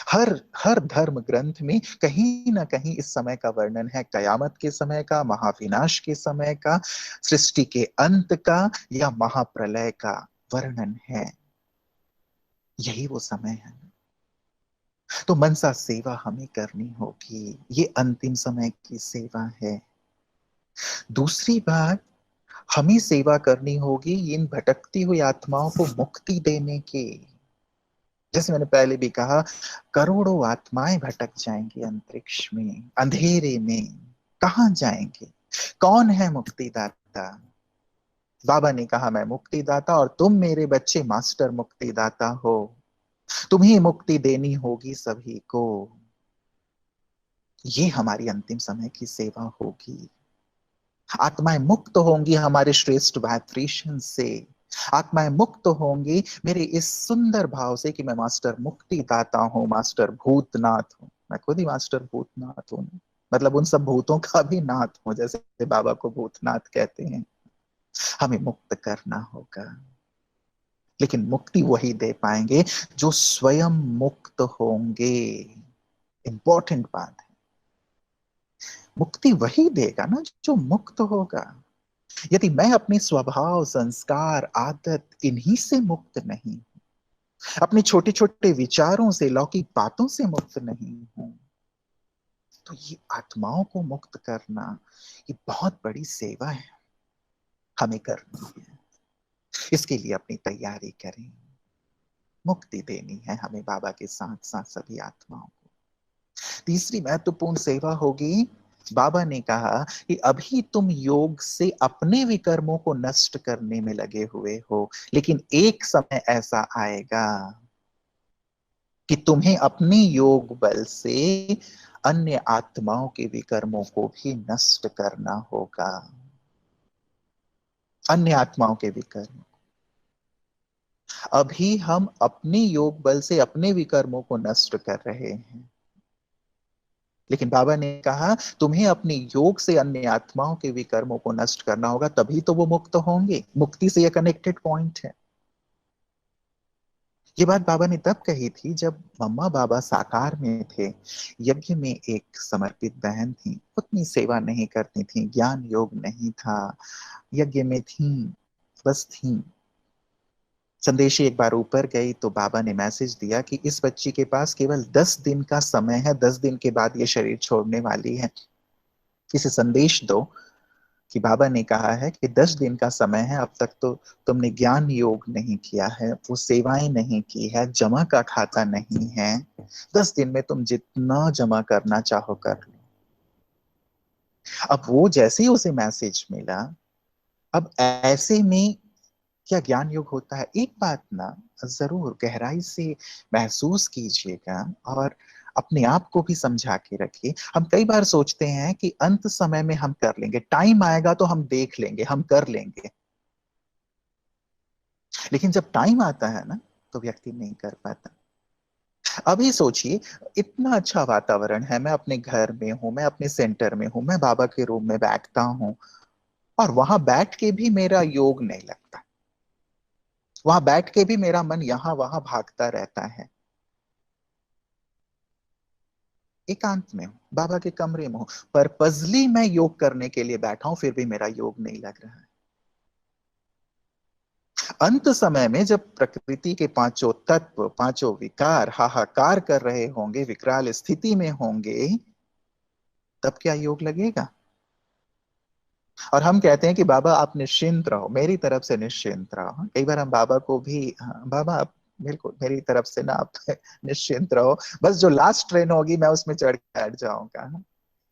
हर हर धर्म ग्रंथ में कहीं ना कहीं इस समय का वर्णन है, कयामत के समय का, महाविनाश के समय का, सृष्टि के अंत का या महाप्रलय का वर्णन है। यही वो समय है। तो मनसा सेवा हमें करनी होगी, ये अंतिम समय की सेवा है। दूसरी बात, हमें सेवा करनी होगी इन भटकती हुई आत्माओं को मुक्ति देने की। जैसे मैंने पहले भी कहा, करोड़ों आत्माएं भटक जाएंगी अंतरिक्ष में, अंधेरे में। कहां जाएंगे? कौन है मुक्तिदाता? बाबा ने कहा, मैं मुक्तिदाता और तुम मेरे बच्चे मास्टर मुक्तिदाता हो। तुम्हें मुक्ति देनी होगी सभी को। ये हमारी अंतिम समय की सेवा होगी। आत्माएं मुक्त होंगी हमारे श्रेष्ठ वाइब्रेशन से। आत्माएं मुक्त होंगी मेरे इस सुंदर भाव से कि मैं मास्टर मुक्तिदाता हूं, मास्टर भूतनाथ हूं। मैं खुद ही मास्टर भूतनाथ हूं, मतलब उन सब भूतों का भी नाथ हूं, जैसे बाबा को भूतनाथ कहते हैं। हमें मुक्त करना होगा, लेकिन मुक्ति वही दे पाएंगे जो स्वयं मुक्त होंगे। इंपॉर्टेंट बात है, मुक्ति वही देगा ना जो मुक्त होगा। यदि मैं अपने स्वभाव, संस्कार, आदत इन्हीं से मुक्त नहीं, अपने छोटे छोटे विचारों से, लौकिक बातों से मुक्त नहीं हूं, तो ये आत्माओं को मुक्त करना ये बहुत बड़ी सेवा है, हमें करनी है। इसके लिए अपनी तैयारी करें। मुक्ति देनी है हमें बाबा के साथ साथ सभी आत्माओं को। तीसरी महत्वपूर्ण सेवा होगी, बाबा ने कहा कि अभी तुम योग से अपने विकर्मों को नष्ट करने में लगे हुए हो, लेकिन एक समय ऐसा आएगा कि तुम्हें अपने योग बल से अन्य आत्माओं के विकर्मों को भी नष्ट करना होगा। अन्य आत्माओं के विकर्म, अभी हम अपने योग बल से अपने विकर्मों को नष्ट कर रहे हैं, लेकिन बाबा ने कहा तुम्हें अपने योग से अन्य आत्माओं के विकर्मों को नष्ट करना होगा, तभी तो वो मुक्त होंगे। मुक्ति से यह कनेक्टेड पॉइंट है। ये बात बाबा ने तब कही थी जब मम्मा बाबा साकार में थे। यज्ञ में एक समर्पित बहन थी, उतनी सेवा नहीं करती थी, ज्ञान योग नहीं था, यज्ञ में थी, बस थी। संदेशी एक बार ऊपर गई तो बाबा ने मैसेज दिया कि इस बच्ची के पास केवल 10 दिन का समय है, 10 दिन के बाद ये शरीर छोड़ने वाली है। इसे संदेश दो कि बाबा ने कहा है कि 10 दिन का समय है, अब तक तो तुमने ज्ञान योग नहीं किया है, वो सेवाएं नहीं की है, जमा का खाता नहीं है। 10 दिन में तुम जितना जमा करना चाहो कर लो। अब वो जैसे ही उसे मैसेज मिला, अब ऐसे में क्या ज्ञान योग होता है? एक बात ना जरूर गहराई से महसूस कीजिएगा और अपने आप को भी समझा के रखिए। हम कई बार सोचते हैं कि अंत समय में हम कर लेंगे, टाइम आएगा तो हम देख लेंगे, हम कर लेंगे, लेकिन जब टाइम आता है ना तो व्यक्ति नहीं कर पाता। अभी सोचिए, इतना अच्छा वातावरण है, मैं अपने घर में हूं, मैं अपने सेंटर में हूं, मैं बाबा के रूम में बैठता हूं और वहां बैठ के भी मेरा योग नहीं लगता, वहां बैठ के भी मेरा मन यहां वहां भागता रहता है। एकांत में हूं, बाबा के कमरे में हूं, पर्पजली मैं योग करने के लिए बैठा हूं, फिर भी मेरा योग नहीं लग रहा है। अंत समय में जब प्रकृति के पांचों तत्व, पांचों विकार हाहाकार कर रहे होंगे, विकराल स्थिति में होंगे, तब क्या योग लगेगा? और हम कहते हैं कि बाबा आप निश्चिंत रहो, मेरी तरफ से निश्चिंत रहो। कई बार हम बाबा को भी, हाँ, बाबा आप बिल्कुल मेरी तरफ से ना आप निश्चिंत रहो, बस जो लास्ट ट्रेन होगी मैं उसमें चढ़ के बैठ जाऊंगा।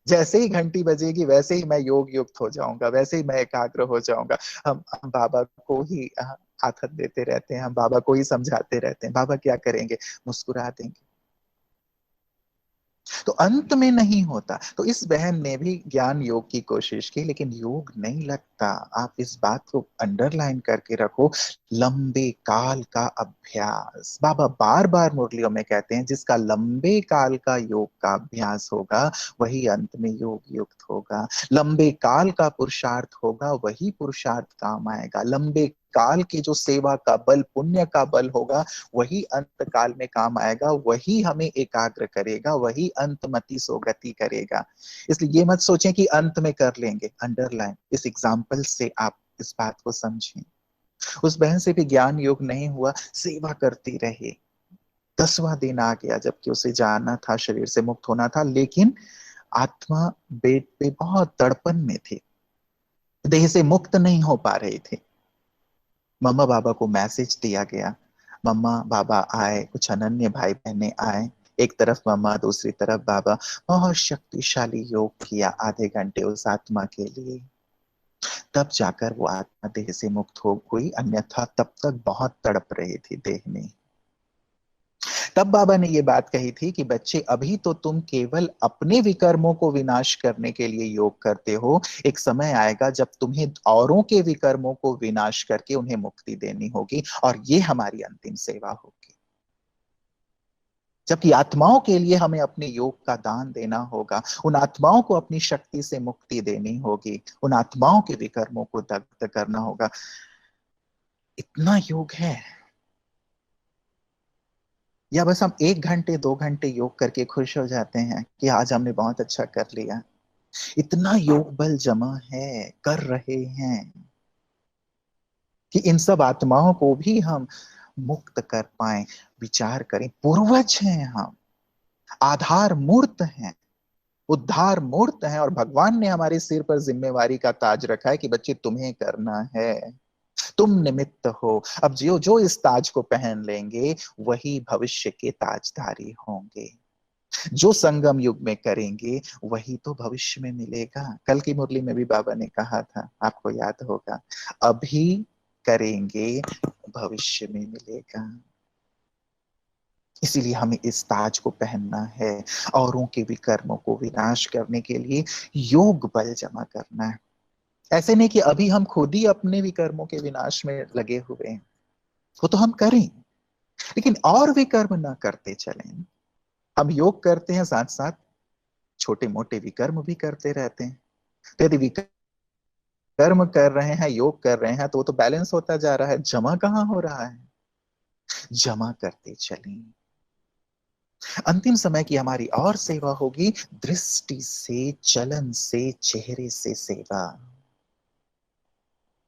जैसे ही घंटी बजेगी वैसे ही मैं योग युक्त हो जाऊंगा, वैसे ही मैं एकाग्र हो जाऊंगा। हम बाबा को ही आथत देते रहते हैं, हम बाबा को ही समझाते रहते हैं, बाबा क्या करेंगे, मुस्कुरा देंगे। तो अंत में नहीं होता। तो इस बहन ने भी ज्ञान योग की कोशिश की, लेकिन योग नहीं लगता। आप इस बात को अंडरलाइन करके रखो, लंबे काल का अभ्यास। बाबा बार बार मुरलियों में कहते हैं, जिसका लंबे काल का योग का अभ्यास होगा वही अंत में योग युक्त होगा। लंबे काल का पुरुषार्थ होगा वही पुरुषार्थ काम आएगा। लंबे काल की जो सेवा का बल, पुण्य का बल होगा, वही अंत काल में काम आएगा, वही हमें एकाग्र करेगा, वही अंतमति सोगति करेगा। इसलिए ये मत सोचें कि अंत में कर लेंगे। अंडरलाइन, इस एग्जाम्पल से आप इस बात को समझें। उस बहन से भी ज्ञान योग नहीं हुआ, सेवा करती रही। 10वां दिन आ गया जबकि उसे जाना था, शरीर से मुक्त होना था, लेकिन आत्मा बेड पे बहुत तड़पन में थी, देह से मुक्त नहीं हो पा रही थी। मम्मा बाबा को मैसेज दिया गया, मम्मा बाबा आए, कुछ अनन्य भाई बहने आए, एक तरफ मम्मा दूसरी तरफ बाबा। बहुत शक्तिशाली योग किया आधे घंटे उस आत्मा के लिए, तब जाकर वो आत्मा देह से मुक्त हो गई, अन्यथा तब तक बहुत तड़प रही थी देह में। तब बाबा ने ये बात कही थी कि बच्चे, अभी तो तुम केवल अपने विकर्मों को विनाश करने के लिए योग करते हो, एक समय आएगा जब तुम्हें औरों के विकर्मों को विनाश करके उन्हें मुक्ति देनी होगी, और ये हमारी अंतिम सेवा होगी। जबकि आत्माओं के लिए हमें अपने योग का दान देना होगा, उन आत्माओं को अपनी शक्ति से मुक्ति देनी होगी, उन आत्माओं के विकर्मों को दग्ध करना होगा। इतना योग है, या बस हम 1 घंटे 2 घंटे योग करके खुश हो जाते हैं कि आज हमने बहुत अच्छा कर लिया। इतना योग बल जमा है, कर रहे हैं कि इन सब आत्माओं को भी हम मुक्त कर पाए। विचार करें, पूर्वज हैं हम, आधार मूर्त हैं, उद्धार मूर्त हैं, और भगवान ने हमारे सिर पर जिम्मेवारी का ताज रखा है कि बच्चे तुम्हें करना है, तुम निमित्त हो। अब जो जो इस ताज को पहन लेंगे वही भविष्य के ताजधारी होंगे। जो संगम युग में करेंगे वही तो भविष्य में मिलेगा। कल की मुरली में भी बाबा ने कहा था, आपको याद होगा, अभी करेंगे भविष्य में मिलेगा। इसीलिए हमें इस ताज को पहनना है, औरों के विकर्मों को विनाश करने के लिए योग बल जमा करना है। ऐसे नहीं कि अभी हम खुद ही अपने विकर्मों के विनाश में लगे हुए हैं, वो तो हम करें, लेकिन और विकर्म ना करते चलें। हम योग करते हैं, साथ साथ छोटे मोटे विकर्म भी करते रहते हैं। तो यदि विकर्म कर रहे हैं, योग कर रहे हैं, तो वो तो बैलेंस होता जा रहा है, जमा कहाँ हो रहा है। जमा करते चलें। अंतिम समय की हमारी और सेवा होगी, दृष्टि से, चलन से, चेहरे से सेवा।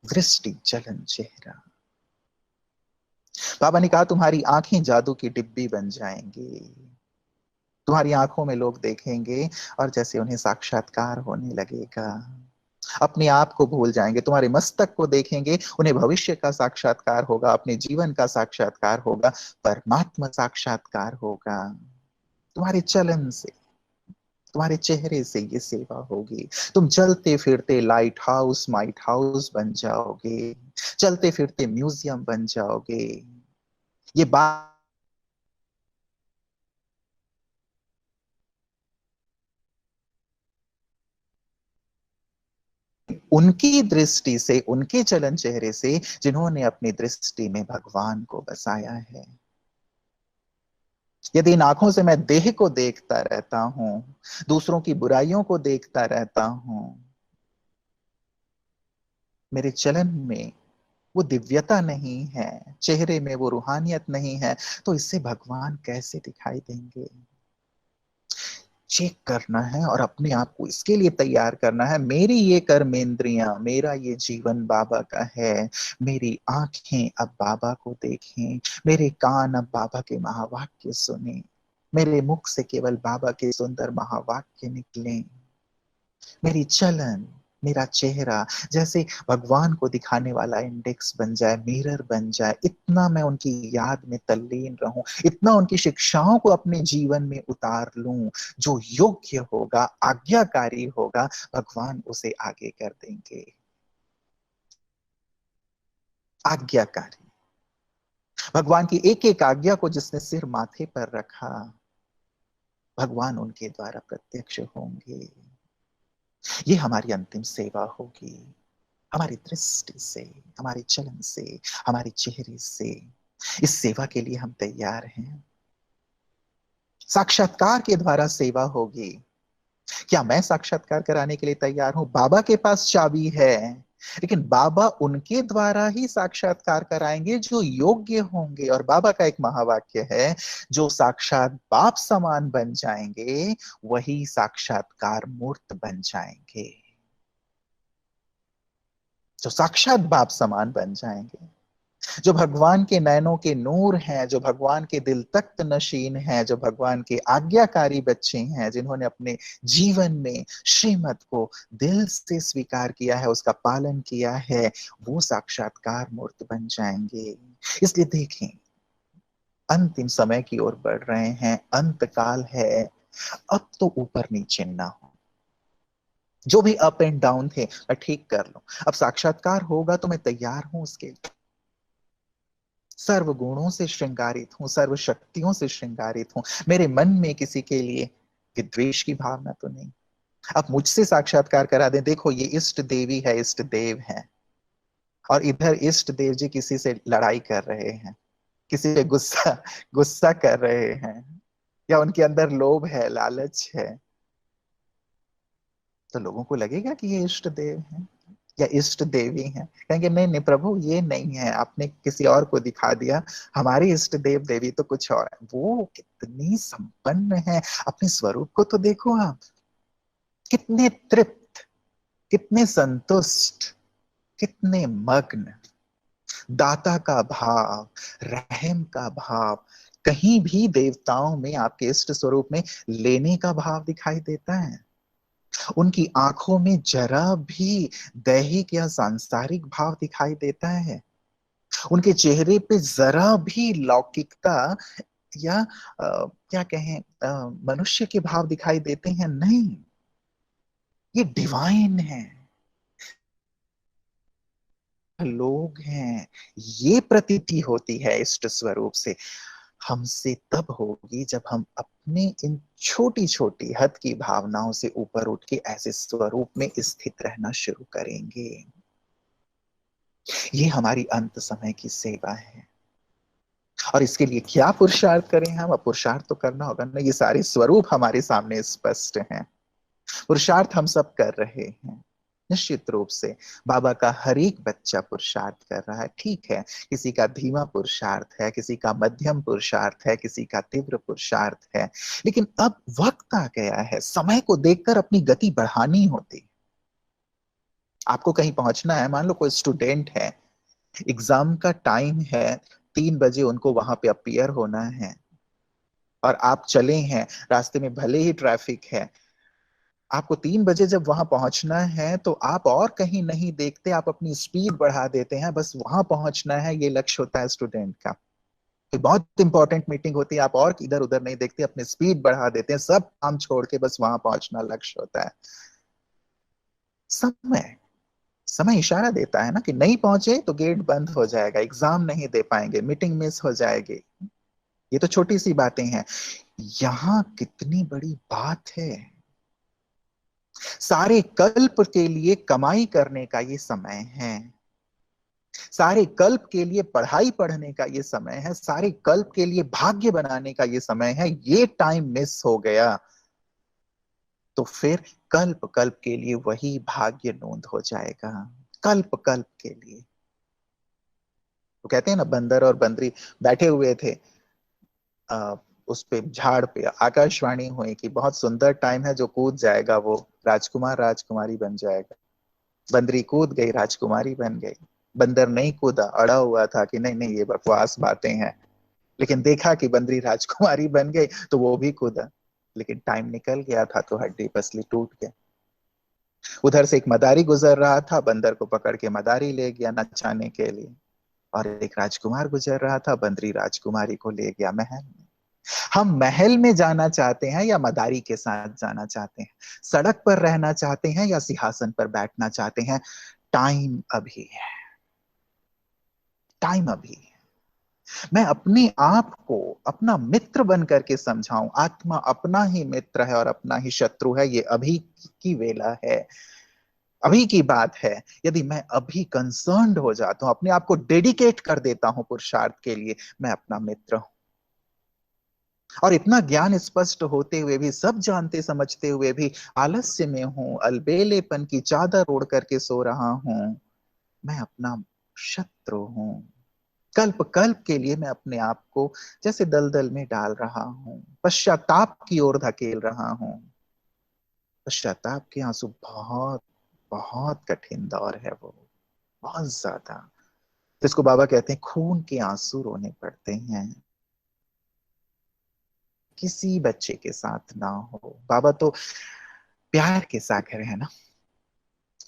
दृष्टि, चलन, चेहरा। बाबा ने कहा, तुम्हारी आंखें जादू की डिब्बी बन जाएंगी, तुम्हारी आंखों में लोग देखेंगे और जैसे उन्हें साक्षात्कार होने लगेगा, अपने आप को भूल जाएंगे। तुम्हारे मस्तक को देखेंगे, उन्हें भविष्य का साक्षात्कार होगा, अपने जीवन का साक्षात्कार होगा, परमात्मा साक्षात्कार होगा। तुम्हारे चलन से, तुम्हारे चेहरे से ये सेवा होगी। तुम चलते फिरते लाइट हाउस, माइट हाउस बन जाओगे, चलते फिरते म्यूजियम बन जाओगे। ये बात उनकी दृष्टि से, उनके चलन चेहरे से, जिन्होंने अपनी दृष्टि में भगवान को बसाया है। यदि इन आंखों से मैं देह को देखता रहता हूं, दूसरों की बुराइयों को देखता रहता हूं, मेरे चलन में वो दिव्यता नहीं है, चेहरे में वो रूहानियत नहीं है, तो इससे भगवान कैसे दिखाई देंगे। चेक करना है और अपने आप को इसके लिए तैयार करना है। मेरी ये कर्मेंद्रियां, मेरा ये जीवन बाबा का है। मेरी आंखें अब बाबा को देखें, मेरे कान अब बाबा के महावाक्य सुने, मेरे मुख से केवल बाबा के सुंदर महावाक्य निकले। मेरी चलन, मेरा चेहरा जैसे भगवान को दिखाने वाला इंडेक्स बन जाए, मिरर बन जाए। इतना मैं उनकी याद में तल्लीन रहूं, इतना उनकी शिक्षाओं को अपने जीवन में उतार लूं। जो योग्य होगा, आज्ञाकारी होगा, भगवान उसे आगे कर देंगे। आज्ञाकारी। भगवान की एक एक आज्ञा को जिसने सिर माथे पर रखा, भगवान उनके द्वारा प्रत्यक्ष होंगे। ये हमारी अंतिम सेवा होगी, हमारी दृष्टि से, हमारे चलन से, हमारे चेहरे से। इस सेवा के लिए हम तैयार हैं। साक्षात्कार के द्वारा सेवा होगी। क्या मैं साक्षात्कार कराने के लिए तैयार हूं? बाबा के पास चाबी है, लेकिन बाबा उनके द्वारा ही साक्षात्कार कराएंगे जो योग्य होंगे। और बाबा का एक महावाक्य है, जो साक्षात बाप समान बन जाएंगे वही साक्षात्कार मूर्त बन जाएंगे। जो साक्षात बाप समान बन जाएंगे, जो भगवान के नैनों के नूर हैं, जो भगवान के दिल तख्त नशीन हैं, जो भगवान के आज्ञाकारी बच्चे हैं, जिन्होंने अपने जीवन में श्रीमत को दिल से स्वीकार किया है, उसका पालन किया है, वो साक्षात्कार मूर्त बन जाएंगे। इसलिए देखें, अंतिम समय की ओर बढ़ रहे हैं, अंत काल है। अब तो ऊपर नीचे ना हो, जो भी अप एंड डाउन थे मैं ठीक कर लूं। अब साक्षात्कार होगा तो मैं तैयार हूं उसके लिए। सर्व गुणों से श्रृंगारित हूं, सर्व शक्तियों से श्रृंगारित हूं। मेरे मन में किसी के लिए विद्वेष की भावना तो नहीं। आप मुझसे साक्षात्कार करा दें, देखो ये इष्ट देवी है, इष्ट देव है, और इधर इष्ट देव जी किसी से लड़ाई कर रहे हैं, किसी पे गुस्सा गुस्सा कर रहे हैं, या उनके अंदर लोभ है, लालच है, तो लोगों को लगेगा कि ये इष्ट देव है या इष्ट देवी है। कहेंगे नहीं नहीं प्रभु, ये नहीं है, आपने किसी और को दिखा दिया, हमारी इष्ट देव देवी तो कुछ और है। वो कितनी संपन्न है, अपने स्वरूप को तो देखो आप, कितने तृप्त, कितने संतुष्ट, कितने मग्न। दाता का भाव, रहम का भाव, कहीं भी देवताओं में, आपके इष्ट स्वरूप में लेने का भाव दिखाई देता है। उनकी आंखों में जरा भी दैहिक या सांसारिक भाव दिखाई देता है। उनके चेहरे पे जरा भी लौकिकता या क्या कहें, मनुष्य के भाव दिखाई देते हैं? नहीं, ये डिवाइन है, लोग हैं। ये प्रतीति होती है इष्ट स्वरूप से। हमसे तब होगी जब हम अपने इन छोटी छोटी हद की भावनाओं से ऊपर उठ के ऐसे स्वरूप में स्थित रहना शुरू करेंगे। ये हमारी अंत समय की सेवा है। और इसके लिए क्या पुरुषार्थ करें हम? अब पुरुषार्थ तो करना होगा ना, ये सारे स्वरूप हमारे सामने स्पष्ट हैं। पुरुषार्थ हम सब कर रहे हैं, निश्चित रूप से। बाबा का हर एक बच्चा पुरुषार्थ कर रहा है, ठीक है। किसी का धीमा पुरुषार्थ है, किसी का मध्यम पुरुषार्थ है, किसी का तीव्र पुरुषार्थ है। लेकिन अब वक्त आ गया है, समय को देखकर अपनी गति बढ़ानी होती। आपको कहीं पहुंचना है, मान लो कोई स्टूडेंट है, एग्जाम का टाइम है, 3 बजे उनको वहां पे अपीयर होना है, और आप चले हैं, रास्ते में भले ही ट्रैफिक है, आपको 3 बजे जब वहां पहुंचना है तो आप और कहीं नहीं देखते, आप अपनी स्पीड बढ़ा देते हैं, बस वहां पहुंचना है, ये लक्ष्य होता है स्टूडेंट का। तो बहुत इंपॉर्टेंट मीटिंग होती है, आप और इधर उधर नहीं देखते, अपनी स्पीड बढ़ा देते हैं, सब काम छोड़ के बस वहां पहुंचना लक्ष्य होता है। समय समय इशारा देता है ना कि नहीं पहुंचे तो गेट बंद हो जाएगा, एग्जाम नहीं दे पाएंगे, मीटिंग मिस हो जाएगी। ये तो छोटी सी बातें हैं, यहां कितनी बड़ी बात है। सारे कल्प के लिए कमाई करने का ये समय है, सारे कल्प के लिए पढ़ाई पढ़ने का ये समय है, सारे कल्प के लिए भाग्य बनाने का ये समय है। ये टाइम मिस हो गया तो फिर कल्प कल्प के लिए वही भाग्य नोंद हो जाएगा, कल्प कल्प के लिए। तो कहते हैं ना, बंदर और बंदरी बैठे हुए थे उस पे झाड़ पे, आकाशवाणी हुई कि बहुत सुंदर टाइम है, जो कूद जाएगा वो राजकुमार राजकुमारी बन जाएगा। बंदरी कूद गई, राजकुमारी बन गई। बंदर नहीं कूदा, अड़ा हुआ था कि नहीं नहीं ये बकवास बातें हैं, लेकिन देखा कि बंदरी राजकुमारी बन गई तो वो भी कूदा, लेकिन टाइम निकल गया था तो हड्डी पसली टूट गया। उधर से एक मदारी गुजर रहा था, बंदर को पकड़ के मदारी ले गया नचाने के लिए, और एक राजकुमार गुजर रहा था, बंदरी राजकुमारी को ले गया महल में। हम महल में जाना चाहते हैं या मदारी के साथ जाना चाहते हैं? सड़क पर रहना चाहते हैं या सिंहासन पर बैठना चाहते हैं? टाइम अभी है। टाइम अभी है। मैं अपने आप को अपना मित्र बन करके समझाऊं। आत्मा अपना ही मित्र है और अपना ही शत्रु है। ये अभी की वेला है, अभी की बात है। यदि मैं अभी कंसर्न्ड हो जाता हूं, अपने आप को डेडिकेट कर देता हूं पुरुषार्थ के लिए, मैं अपना मित्र हूं। और इतना ज्ञान स्पष्ट होते हुए भी, सब जानते समझते हुए भी आलस्य में हूं, अलबेलेपन की चादर ओढ़ करके सो रहा हूं, मैं अपना शत्रु हूं। कल्प कल्प के लिए मैं अपने आप को जैसे दलदल में डाल रहा हूं, पश्चाताप की ओर धकेल रहा हूं। पश्चाताप के आंसू बहुत बहुत कठिन दौर है वो, बहुत ज्यादा। जिसको बाबा कहते हैं खून के आंसू रोने पड़ते हैं। किसी बच्चे के साथ ना हो। बाबा तो प्यार के सागर है ना,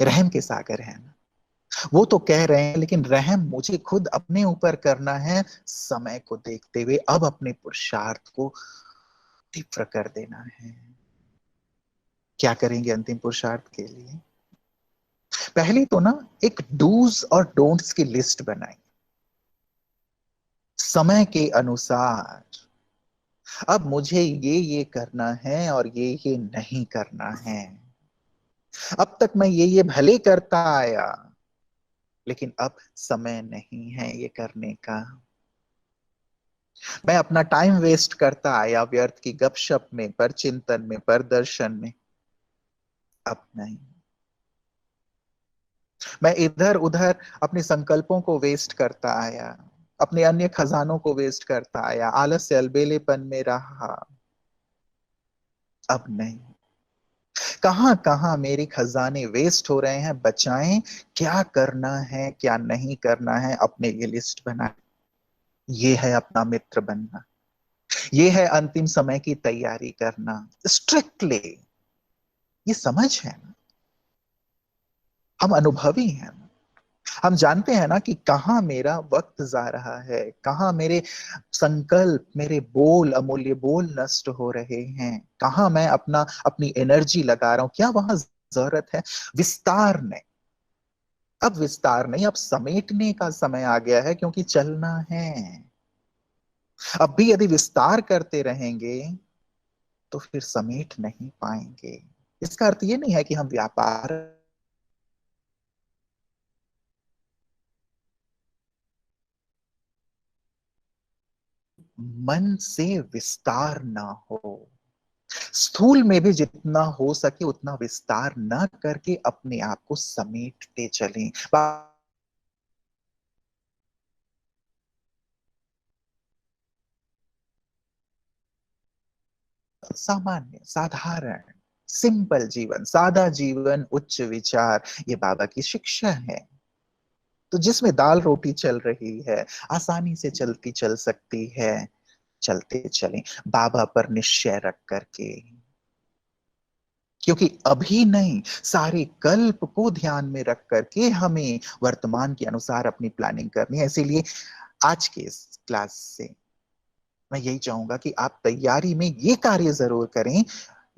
रहम के सागर है ना। वो तो कह रहे हैं, लेकिन रहम मुझे खुद अपने ऊपर करना है, समय को देखते हुए अब अपने पुरुषार्थ को तीव्र कर देना है। क्या करेंगे अंतिम पुरुषार्थ के लिए? पहली तो ना एक डूज और डोंट्स की लिस्ट बनाई, समय के अनुसार। अब मुझे ये करना है और ये नहीं करना है। अब तक मैं ये भले करता आया, लेकिन अब समय नहीं है ये करने का। मैं अपना टाइम वेस्ट करता आया व्यर्थ की गपशप में, पर चिंतन में, पर दर्शन में। अब नहीं। मैं इधर उधर अपने संकल्पों को वेस्ट करता आया, अपने अन्य खजानों को वेस्ट करता आया, आलस से अलबेलेपन में रहा। अब नहीं। कहां कहां मेरे खजाने वेस्ट हो रहे हैं, बचाएं। क्या करना है क्या नहीं करना है, अपने लिए लिस्ट बनाए। ये है अपना मित्र बनना। ये है अंतिम समय की तैयारी करना स्ट्रिक्टली। ये समझ है ना, हम अनुभवी हैं। हम जानते हैं ना कि कहाँ मेरा वक्त जा रहा है, कहाँ मेरे संकल्प, मेरे बोल, अमूल्य बोल नष्ट हो रहे हैं, कहाँ मैं अपनी एनर्जी लगा रहा हूं। क्या वहां जरूरत है विस्तार ने? अब विस्तार नहीं, अब समेटने का समय आ गया है, क्योंकि चलना है। अब भी यदि विस्तार करते रहेंगे तो फिर समेट नहीं पाएंगे। इसका अर्थ ये नहीं है कि हम व्यापार मन से विस्तार ना हो। स्थूल में भी जितना हो सके उतना विस्तार न करके अपने आप को समेटते चलें। सामान्य, साधारण, सिंपल जीवन, सादा जीवन, उच्च विचार, ये बाबा की शिक्षा है। तो जिसमें दाल रोटी चल रही है, आसानी से चलती चल सकती है, चलते चलें बाबा पर निश्चय रख करके। क्योंकि अभी नहीं, सारे कल्प को ध्यान में रख करके हमें वर्तमान के अनुसार अपनी प्लानिंग करनी है। इसीलिए आज के इस क्लास से मैं यही चाहूंगा कि आप तैयारी में ये कार्य जरूर करें।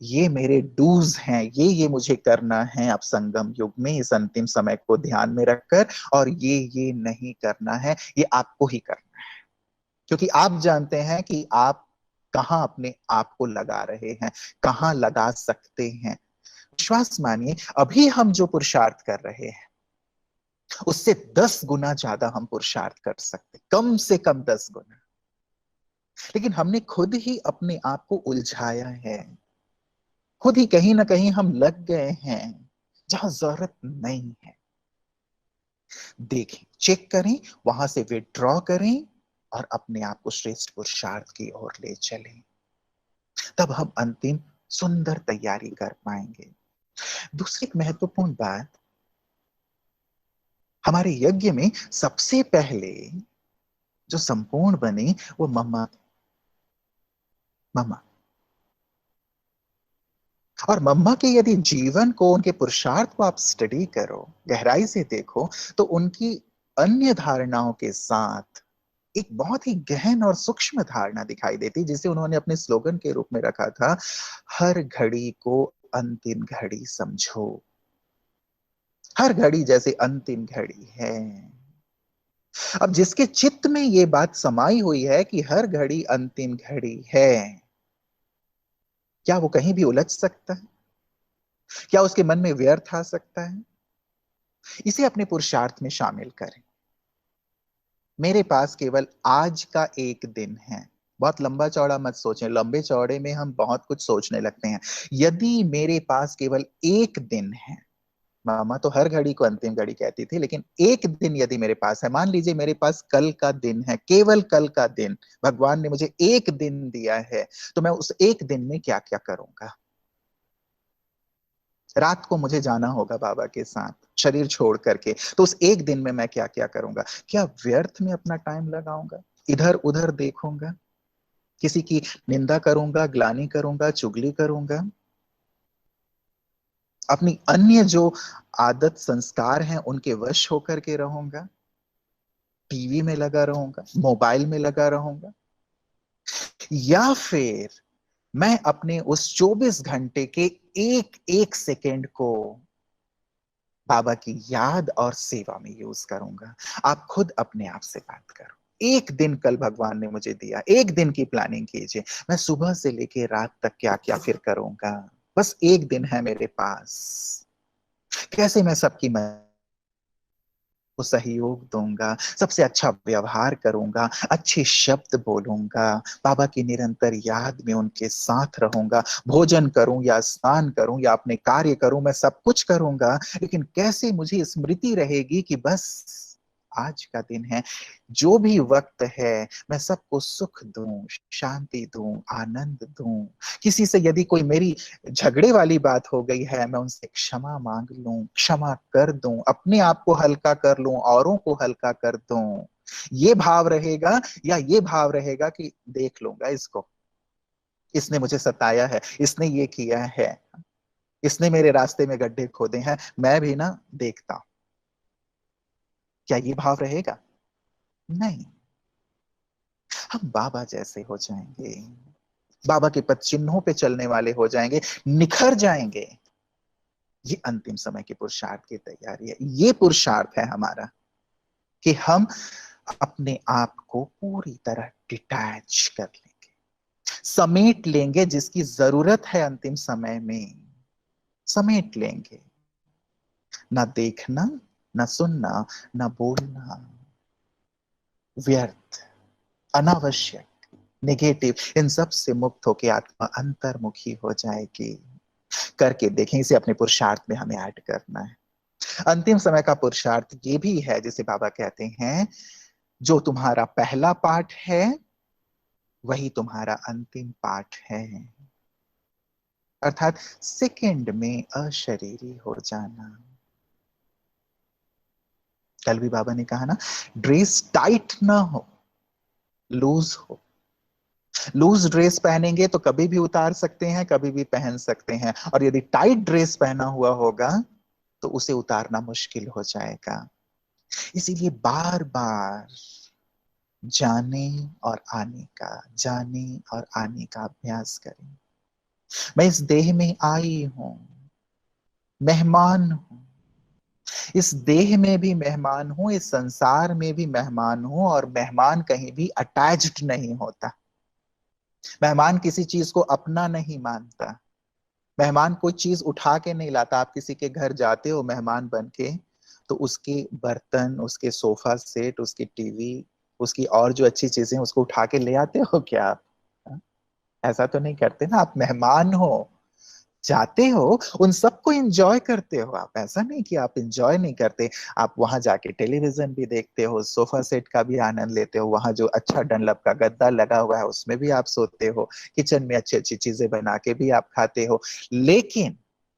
ये मेरे डूज हैं, ये मुझे करना है अब संगम युग में, इस अंतिम समय को ध्यान में रखकर। और ये नहीं करना है, ये आपको ही करना है। क्योंकि आप जानते हैं कि आप कहां अपने आप को लगा रहे हैं, कहां लगा सकते हैं। विश्वास मानिए, अभी हम जो पुरुषार्थ कर रहे हैं उससे 10 गुना ज्यादा हम पुरुषार्थ कर सकते, कम से कम 10 गुना। लेकिन हमने खुद ही अपने आप को उलझाया है, खुद ही कहीं ना कहीं हम लग गए हैं जहां जरूरत नहीं है। देखें, चेक करें, वहां से विड्रॉ करें और अपने आप को श्रेष्ठ पुरुषार्थ की ओर ले चलें। तब हम अंतिम सुंदर तैयारी कर पाएंगे। दूसरी एक महत्वपूर्ण बात, हमारे यज्ञ में सबसे पहले जो संपूर्ण बने वो मम्मा, मम्मा। और मम्मा के यदि जीवन को, उनके पुरुषार्थ को आप स्टडी करो, गहराई से देखो, तो उनकी अन्य धारणाओं के साथ एक बहुत ही गहन और सूक्ष्म धारणा दिखाई देती, जिसे उन्होंने अपने स्लोगन के रूप में रखा था, हर घड़ी को अंतिम घड़ी समझो। हर घड़ी जैसे अंतिम घड़ी है। अब जिसके चित्त में ये बात समाई हुई है कि हर घड़ी अंतिम घड़ी है, क्या वो कहीं भी उलझ सकता है? क्या उसके मन में व्यर्थ आ सकता है? इसे अपने पुरुषार्थ में शामिल करें। मेरे पास केवल आज का एक दिन है। बहुत लंबा चौड़ा मत सोचें, लंबे चौड़े में हम बहुत कुछ सोचने लगते हैं। यदि मेरे पास केवल एक दिन है, मामा तो हर घड़ी को अंतिम घड़ी कहती थी, लेकिन एक दिन यदि मेरे पास है, मान लीजिए मेरे पास कल का दिन है, केवल कल का दिन, भगवान ने मुझे एक दिन दिया है, तो मैं उस एक दिन में क्या क्या करूंगा? रात को मुझे जाना होगा बाबा के साथ शरीर छोड़ करके, तो उस एक दिन में मैं क्या क्या करूंगा? क्या व्यर्थ में अपना टाइम लगाऊंगा, इधर उधर देखूंगा, किसी की निंदा करूंगा, ग्लानि करूंगा, चुगली करूंगा, अपनी अन्य जो आदत संस्कार हैं उनके वश होकर के रहूंगा, टीवी में लगा रहूंगा, मोबाइल में लगा रहूंगा? या फिर मैं अपने उस 24 घंटे के एक एक सेकेंड को बाबा की याद और सेवा में यूज करूंगा? आप खुद अपने आप से बात करो। एक दिन कल भगवान ने मुझे दिया, एक दिन की प्लानिंग कीजिए, मैं सुबह से लेके रात तक क्या क्या फिर करूंगा? बस एक दिन है मेरे पास, कैसे मैं सबकी को सहयोग दूंगा, सबसे अच्छा व्यवहार करूंगा, अच्छे शब्द बोलूंगा, बाबा की निरंतर याद में उनके साथ रहूंगा, भोजन करूं या स्नान करूं या अपने कार्य करूं, मैं सब कुछ करूंगा, लेकिन कैसे मुझे स्मृति रहेगी कि बस आज का दिन है, जो भी वक्त है मैं सबको सुख दूं, शांति दूं, आनंद दूं। किसी से यदि कोई मेरी झगड़े वाली बात हो गई है, मैं उनसे क्षमा मांग लूं, क्षमा कर दूं, अपने आप को हल्का कर लूं, औरों को हल्का कर दूं। ये भाव रहेगा, या ये भाव रहेगा कि देख लूंगा इसको, इसने मुझे सताया है, इसने ये किया है, इसने मेरे रास्ते में गड्ढे खोदे हैं, मैं भी ना देखता हूं। क्या ये भाव रहेगा? नहीं। हम बाबा जैसे हो जाएंगे, बाबा के पद चिन्हों पे चलने वाले हो जाएंगे, निखर जाएंगे। ये अंतिम समय के पुरुषार्थ की तैयारी है। ये पुरुषार्थ है हमारा कि हम अपने आप को पूरी तरह डिटैच कर लेंगे, समेट लेंगे, जिसकी जरूरत है अंतिम समय में समेट लेंगे। ना देखना, ना सुनना, ना बोलना, व्यर्थ, अनावश्यक, नेगेटिव, इन सब से मुक्त होकर आत्मा अंतर्मुखी हो जाएगी। करके देखें, इसे अपने पुरुषार्थ में हमें ऐड करना है। अंतिम समय का पुरुषार्थ ये भी है, जिसे बाबा कहते हैं, जो तुम्हारा पहला पाठ है वही तुम्हारा अंतिम पाठ है, अर्थात सेकंड में अशरीरी हो जाना। कल भी बाबा ने कहा ना, ड्रेस टाइट ना हो, लूज हो। लूज ड्रेस पहनेंगे तो कभी भी उतार सकते हैं, कभी भी पहन सकते हैं, और यदि टाइट ड्रेस पहना हुआ होगा तो उसे उतारना मुश्किल हो जाएगा। इसीलिए बार बार जाने और आने का, जाने और आने का अभ्यास करें। मैं इस देह में आई हूं, मेहमान हूं, इस देह में भी मेहमान हूं, इस संसार में भी मेहमान हूं, और मेहमान कहीं भी अटैच्ड नहीं होता। मेहमान किसी चीज को अपना नहीं मानता। मेहमान कोई चीज उठा के नहीं लाता। आप किसी के घर जाते हो मेहमान बन के, तो उसके बर्तन, उसके सोफा सेट, उसकी टीवी, उसकी और जो अच्छी चीजें उसको उठा के ले आते हो क्या आप? हाँ? ऐसा तो नहीं करते ना। आप मेहमान हो, जाते हो, उन सबको एंजॉय करते हो आप। ऐसा नहीं कि आप एंजॉय नहीं करते। आप वहां जाके टेलीविजन भी देखते हो, सोफा सेट का भी आनंद लेते हो, वहां जो अच्छा डनलप का गद्दा लगा हुआ है उसमें भी आप सोते हो, किचन में अच्छी अच्छी चीजें बना के भी आप खाते हो। लेकिन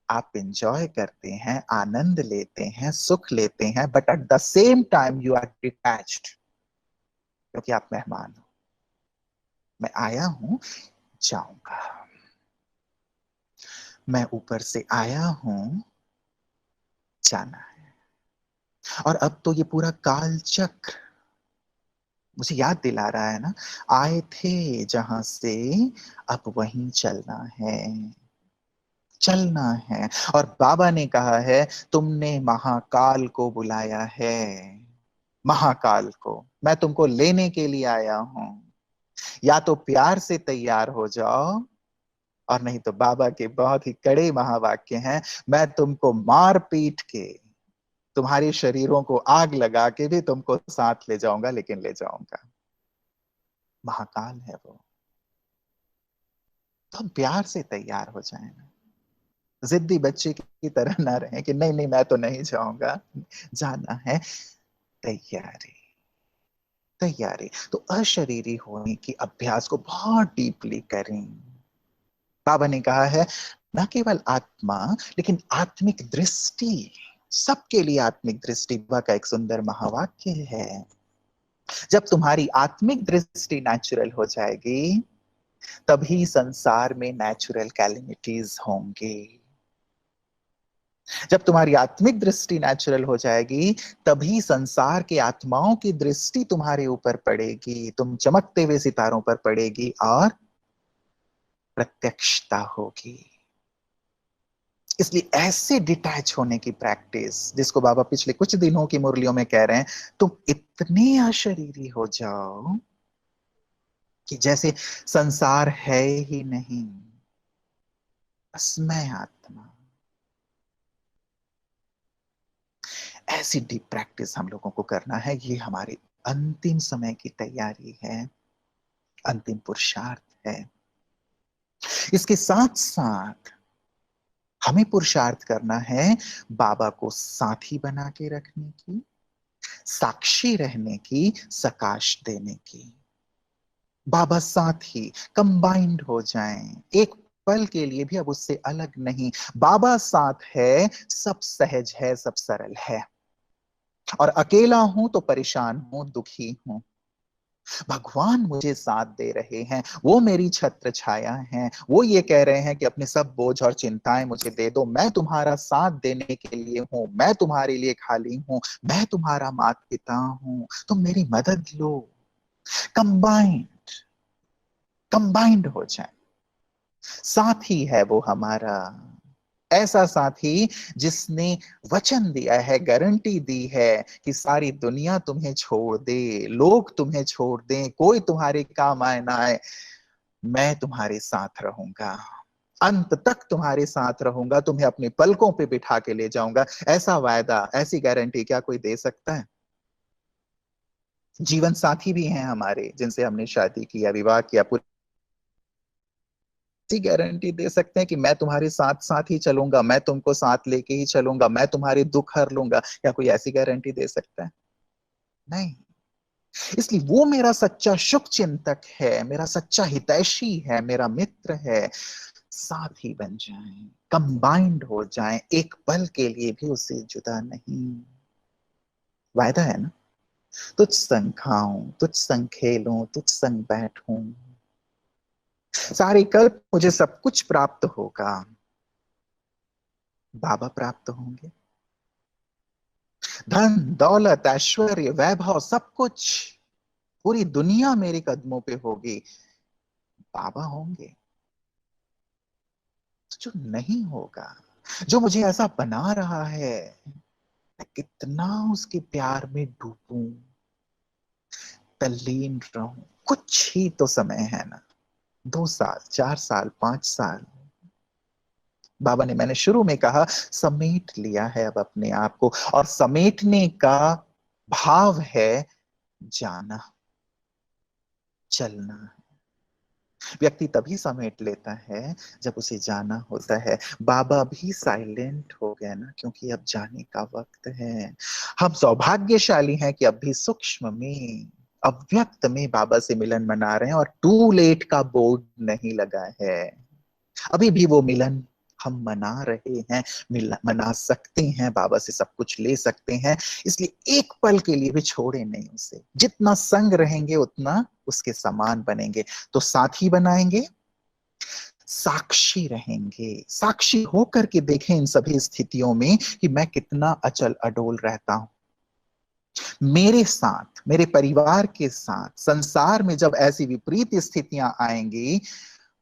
आप एंजॉय करते हैं, आनंद लेते हैं, सुख लेते हैं, but at the same time you are detached, क्योंकि आप मेहमान हो। मैं आया हूं, जाऊंगा। मैं ऊपर से आया हूं, जाना है। और अब तो ये पूरा काल चक्र मुझे याद दिला रहा है ना, आए थे जहां से अब वहीं चलना है, चलना है। और बाबा ने कहा है, तुमने महाकाल को बुलाया है, महाकाल को, मैं तुमको लेने के लिए आया हूं। या तो प्यार से तैयार हो जाओ, और नहीं तो बाबा के बहुत ही कड़े महावाक्य हैं, मैं तुमको मार पीट के, तुम्हारे शरीरों को आग लगा के भी तुमको साथ ले जाऊंगा, लेकिन ले जाऊंगा। महाकाल है वो। तो हम प्यार से तैयार हो जाए ना, जिद्दी बच्चे की तरह ना रहे कि नहीं नहीं मैं तो नहीं जाऊंगा। जाना है, तैयारी। तैयारी तो अशरीरी होने की अभ्यास को बहुत डीपली करें। बाबा ने कहा है न केवल आत्मा लेकिन आत्मिक दृष्टि, सबके लिए आत्मिक दृष्टि का एक सुंदर महावाक्य है। जब तुम्हारी आत्मिक दृष्टि नेचुरल हो जाएगी, तभी संसार में नेचुरल कैलेमिटीज होंगे। जब तुम्हारी आत्मिक दृष्टि नेचुरल हो जाएगी, तभी संसार के आत्माओं की दृष्टि तुम्हारे ऊपर पड़ेगी, तुम चमकते हुए सितारों पर पड़ेगी और प्रत्यक्षता होगी। इसलिए ऐसे डिटैच होने की प्रैक्टिस, जिसको बाबा पिछले कुछ दिनों की मुरलियों में कह रहे हैं, तुम इतने अशरीरी हो जाओ कि जैसे संसार है ही नहीं, बस मैं आत्मा। ऐसी डीप प्रैक्टिस हम लोगों को करना है। ये हमारी अंतिम समय की तैयारी है, अंतिम पुरुषार्थ है। इसके साथ साथ हमें पुरुषार्थ करना है बाबा को साथी बना के रखने की, साक्षी रहने की, सकाश देने की। बाबा साथी कंबाइंड हो जाएं, एक पल के लिए भी अब उससे अलग नहीं। बाबा साथ है, सब सहज है, सब सरल है। और अकेला हूं तो परेशान हूं, दुखी हूं, भगवान मुझे साथ दे रहे हैं, वो मेरी छत्र छाया हैं, वो ये कह रहे हैं कि अपने सब बोझ और चिंताएं मुझे दे दो, मैं तुम्हारा साथ देने के लिए हूं, मैं तुम्हारे लिए खाली हूं, मैं तुम्हारा माता पिता हूं, तुम मेरी मदद लो। कंबाइंड, कंबाइंड हो जाए। साथी है वो हमारा, ऐसा साथी जिसने वचन दिया है, गारंटी दी है कि सारी दुनिया तुम्हें छोड़ दे, लोग तुम्हें छोड़ दें, कोई तुम्हारे काम आए ना आए, मैं तुम्हारे साथ रहूंगा, अंत तक तुम्हारे साथ रहूंगा, तुम्हें अपने पलकों पे बिठा के ले जाऊंगा। ऐसा वायदा, ऐसी गारंटी क्या कोई दे सकता है? जीवन साथी भी हैं हमारे, जिनसे हमने शादी किया, विवाह किया, पूरी गारंटी दे सकते हैं कि मैं तुम्हारे साथ साथ ही चलूंगा, मैं तुमको साथ लेके ही चलूंगा, मैं तुम्हारे दुख हर लूंगा। क्या कोई ऐसी गारंटी दे सकता है? नहीं। इसलिए वो मेरा सच्चा शुभ चिंतक है, मेरा सच्चा हितैषी है, मेरा मित्र है। साथी बन जाएं, कंबाइंड हो जाएं, एक पल के लिए भी उससे जुदा नहीं। वायदा है ना, तुझ संग खाऊं, तुझ संग खेलूं, तुझ संग बैठूं, सारे कल्प मुझे सब कुछ प्राप्त होगा, बाबा प्राप्त होंगे, धन दौलत ऐश्वर्य वैभव सब कुछ, पूरी दुनिया मेरे कदमों पे होगी, बाबा होंगे। जो नहीं होगा, जो मुझे ऐसा बना रहा है, मैं कितना उसके प्यार में डूबूं, तल्लीन रहूं। कुछ ही तो समय है ना, 2 साल 4 साल 5 साल। बाबा ने, मैंने शुरू में कहा, समेट लिया है अब अपने आप को, और समेटने का भाव है जाना, चलना। व्यक्ति तभी समेट लेता है जब उसे जाना होता है। बाबा भी साइलेंट हो गए ना, क्योंकि अब जाने का वक्त है। हम सौभाग्यशाली हैं कि अब भी सूक्ष्म में, अव्यक्त में बाबा से मिलन मना रहे हैं, और टू लेट का बोर्ड नहीं लगा है। अभी भी वो मिलन हम मना रहे हैं, मना सकते हैं, बाबा से सब कुछ ले सकते हैं। इसलिए एक पल के लिए भी छोड़े नहीं उसे। जितना संग रहेंगे उतना उसके समान बनेंगे। तो साथी बनाएंगे, साक्षी रहेंगे, साक्षी होकर के देखें इन सभी स्थितियों में कि मैं कितना अचल अडोल रहता हूं। मेरे साथ, मेरे परिवार के साथ, संसार में जब ऐसी विपरीत स्थितियां आएंगी,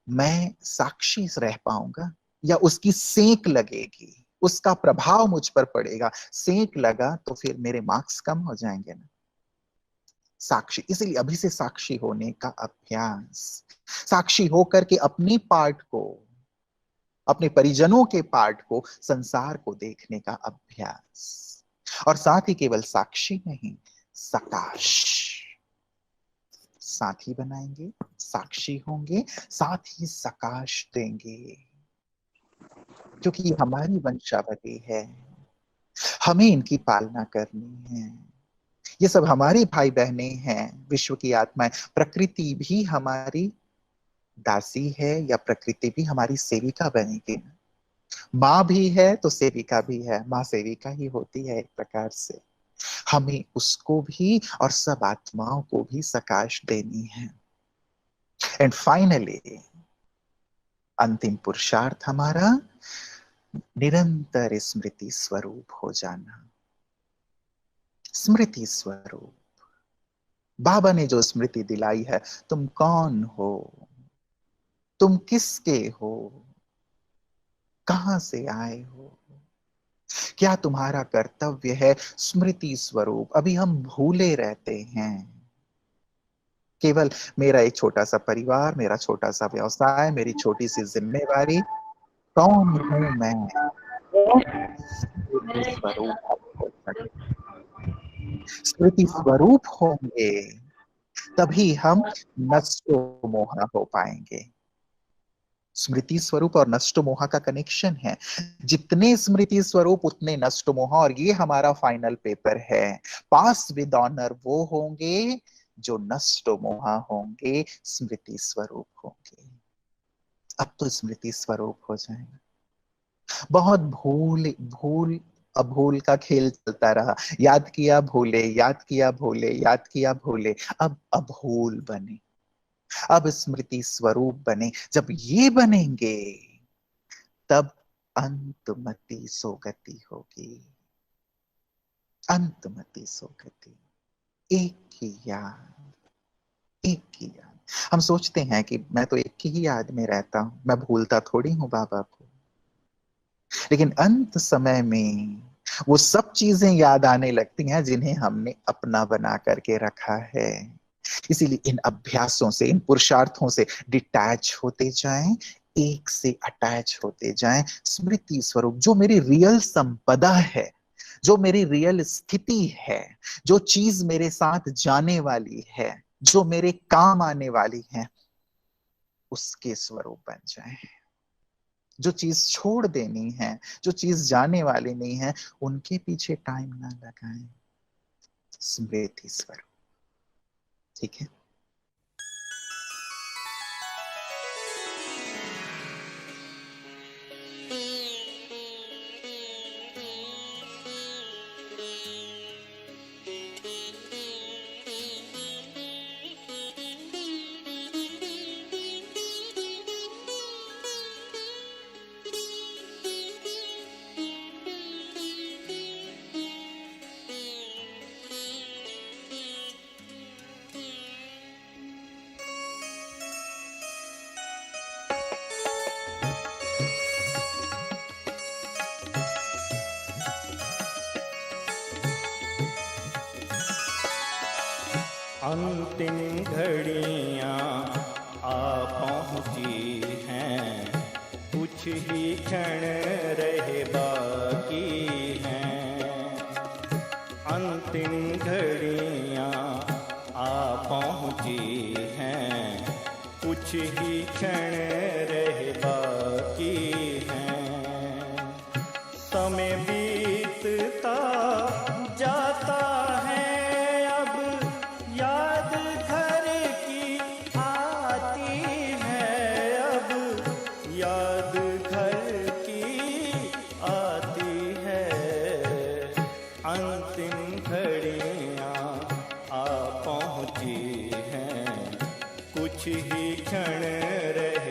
मैं साक्षी रह पाऊंगा या उसकी सेक लगेगी, उसका प्रभाव मुझ पर पड़ेगा? सेक लगा तो फिर मेरे मार्क्स कम हो जाएंगे ना। साक्षी, इसीलिए अभी से साक्षी होने का अभ्यास, साक्षी होकर के अपने पार्ट को, अपने परिजनों के पार्ट को, संसार को देखने का अभ्यास। और साथ ही केवल साक्षी नहीं, सकाश, साथी बनाएंगे, साक्षी होंगे, साथ ही सकाश देंगे, क्योंकि ये हमारी वंशावली है, हमें इनकी पालना करनी है। ये सब हमारे भाई बहने हैं, विश्व की आत्माएं। प्रकृति भी हमारी दासी है, या प्रकृति भी हमारी सेविका बनेगी। माँ भी है तो सेविका भी है, माँ सेविका ही होती है एक प्रकार से। हमें उसको भी और सब आत्माओं को भी सकाश देनी है। एंड फाइनली अंतिम पुरुषार्थ हमारा निरंतर स्मृति स्वरूप हो जाना। स्मृति स्वरूप, बाबा ने जो स्मृति दिलाई है, तुम कौन हो, तुम किसके हो, कहां से आए हो, क्या तुम्हारा कर्तव्य है, स्मृति स्वरूप। अभी हम भूले रहते हैं। केवल मेरा एक छोटा सा परिवार, मेरा छोटा सा व्यवसाय, मेरी छोटी सी जिम्मेवारी, कौन हूं मैं, स्मृति स्वरूप हो सकते। स्मृति स्वरूप होंगे तभी हम नष्टो मोहा हो पाएंगे। स्मृति स्वरूप और नष्ट मोहा का कनेक्शन है। जितने स्मृति स्वरूप उतने नष्ट मोहा, और ये हमारा फाइनल पेपर है। पास विद ऑनर वो होंगे जो नष्ट मोहा होंगे, स्मृति स्वरूप होंगे। अब तो स्मृति स्वरूप हो जाएगा। बहुत भूल भूल अभूल का खेल चलता रहा, याद किया भूले, याद किया भूले, याद किया भूले। अब अभूल बने, अब स्मृति स्वरूप बने। जब ये बनेंगे तब अंतमति सोगति होगी। अंतमति सोगति, एक ही याद, एक ही याद। हम सोचते हैं कि मैं तो एक ही याद में रहता हूं, मैं भूलता थोड़ी हूं बाबा को। लेकिन अंत समय में वो सब चीजें याद आने लगती हैं जिन्हें हमने अपना बना करके रखा है। इसीलिए इन अभ्यासों से, इन पुरुषार्थों से डिटैच होते जाएं, एक से अटैच होते जाएं। स्मृति स्वरूप, जो मेरी रियल संपदा है, जो मेरी रियल स्थिति है, जो चीज मेरे साथ जाने वाली है, जो मेरे काम आने वाली है, उसके स्वरूप बन जाएं। जो चीज छोड़ देनी है, जो चीज जाने वाली नहीं है, उनके पीछे टाइम ना लगाएं। स्मृति स्वरूप, ठीक है। अंतिम घड़ियाँ आ पहुँची हैं, कुछ ही क्षण रह बाकी हैं। अंतिम घड़ियाँ आ पहुँची हैं, कुछ ही क्षण रह बाकी हैं। समय बीतता जाता है, कुछ ही क्षण रह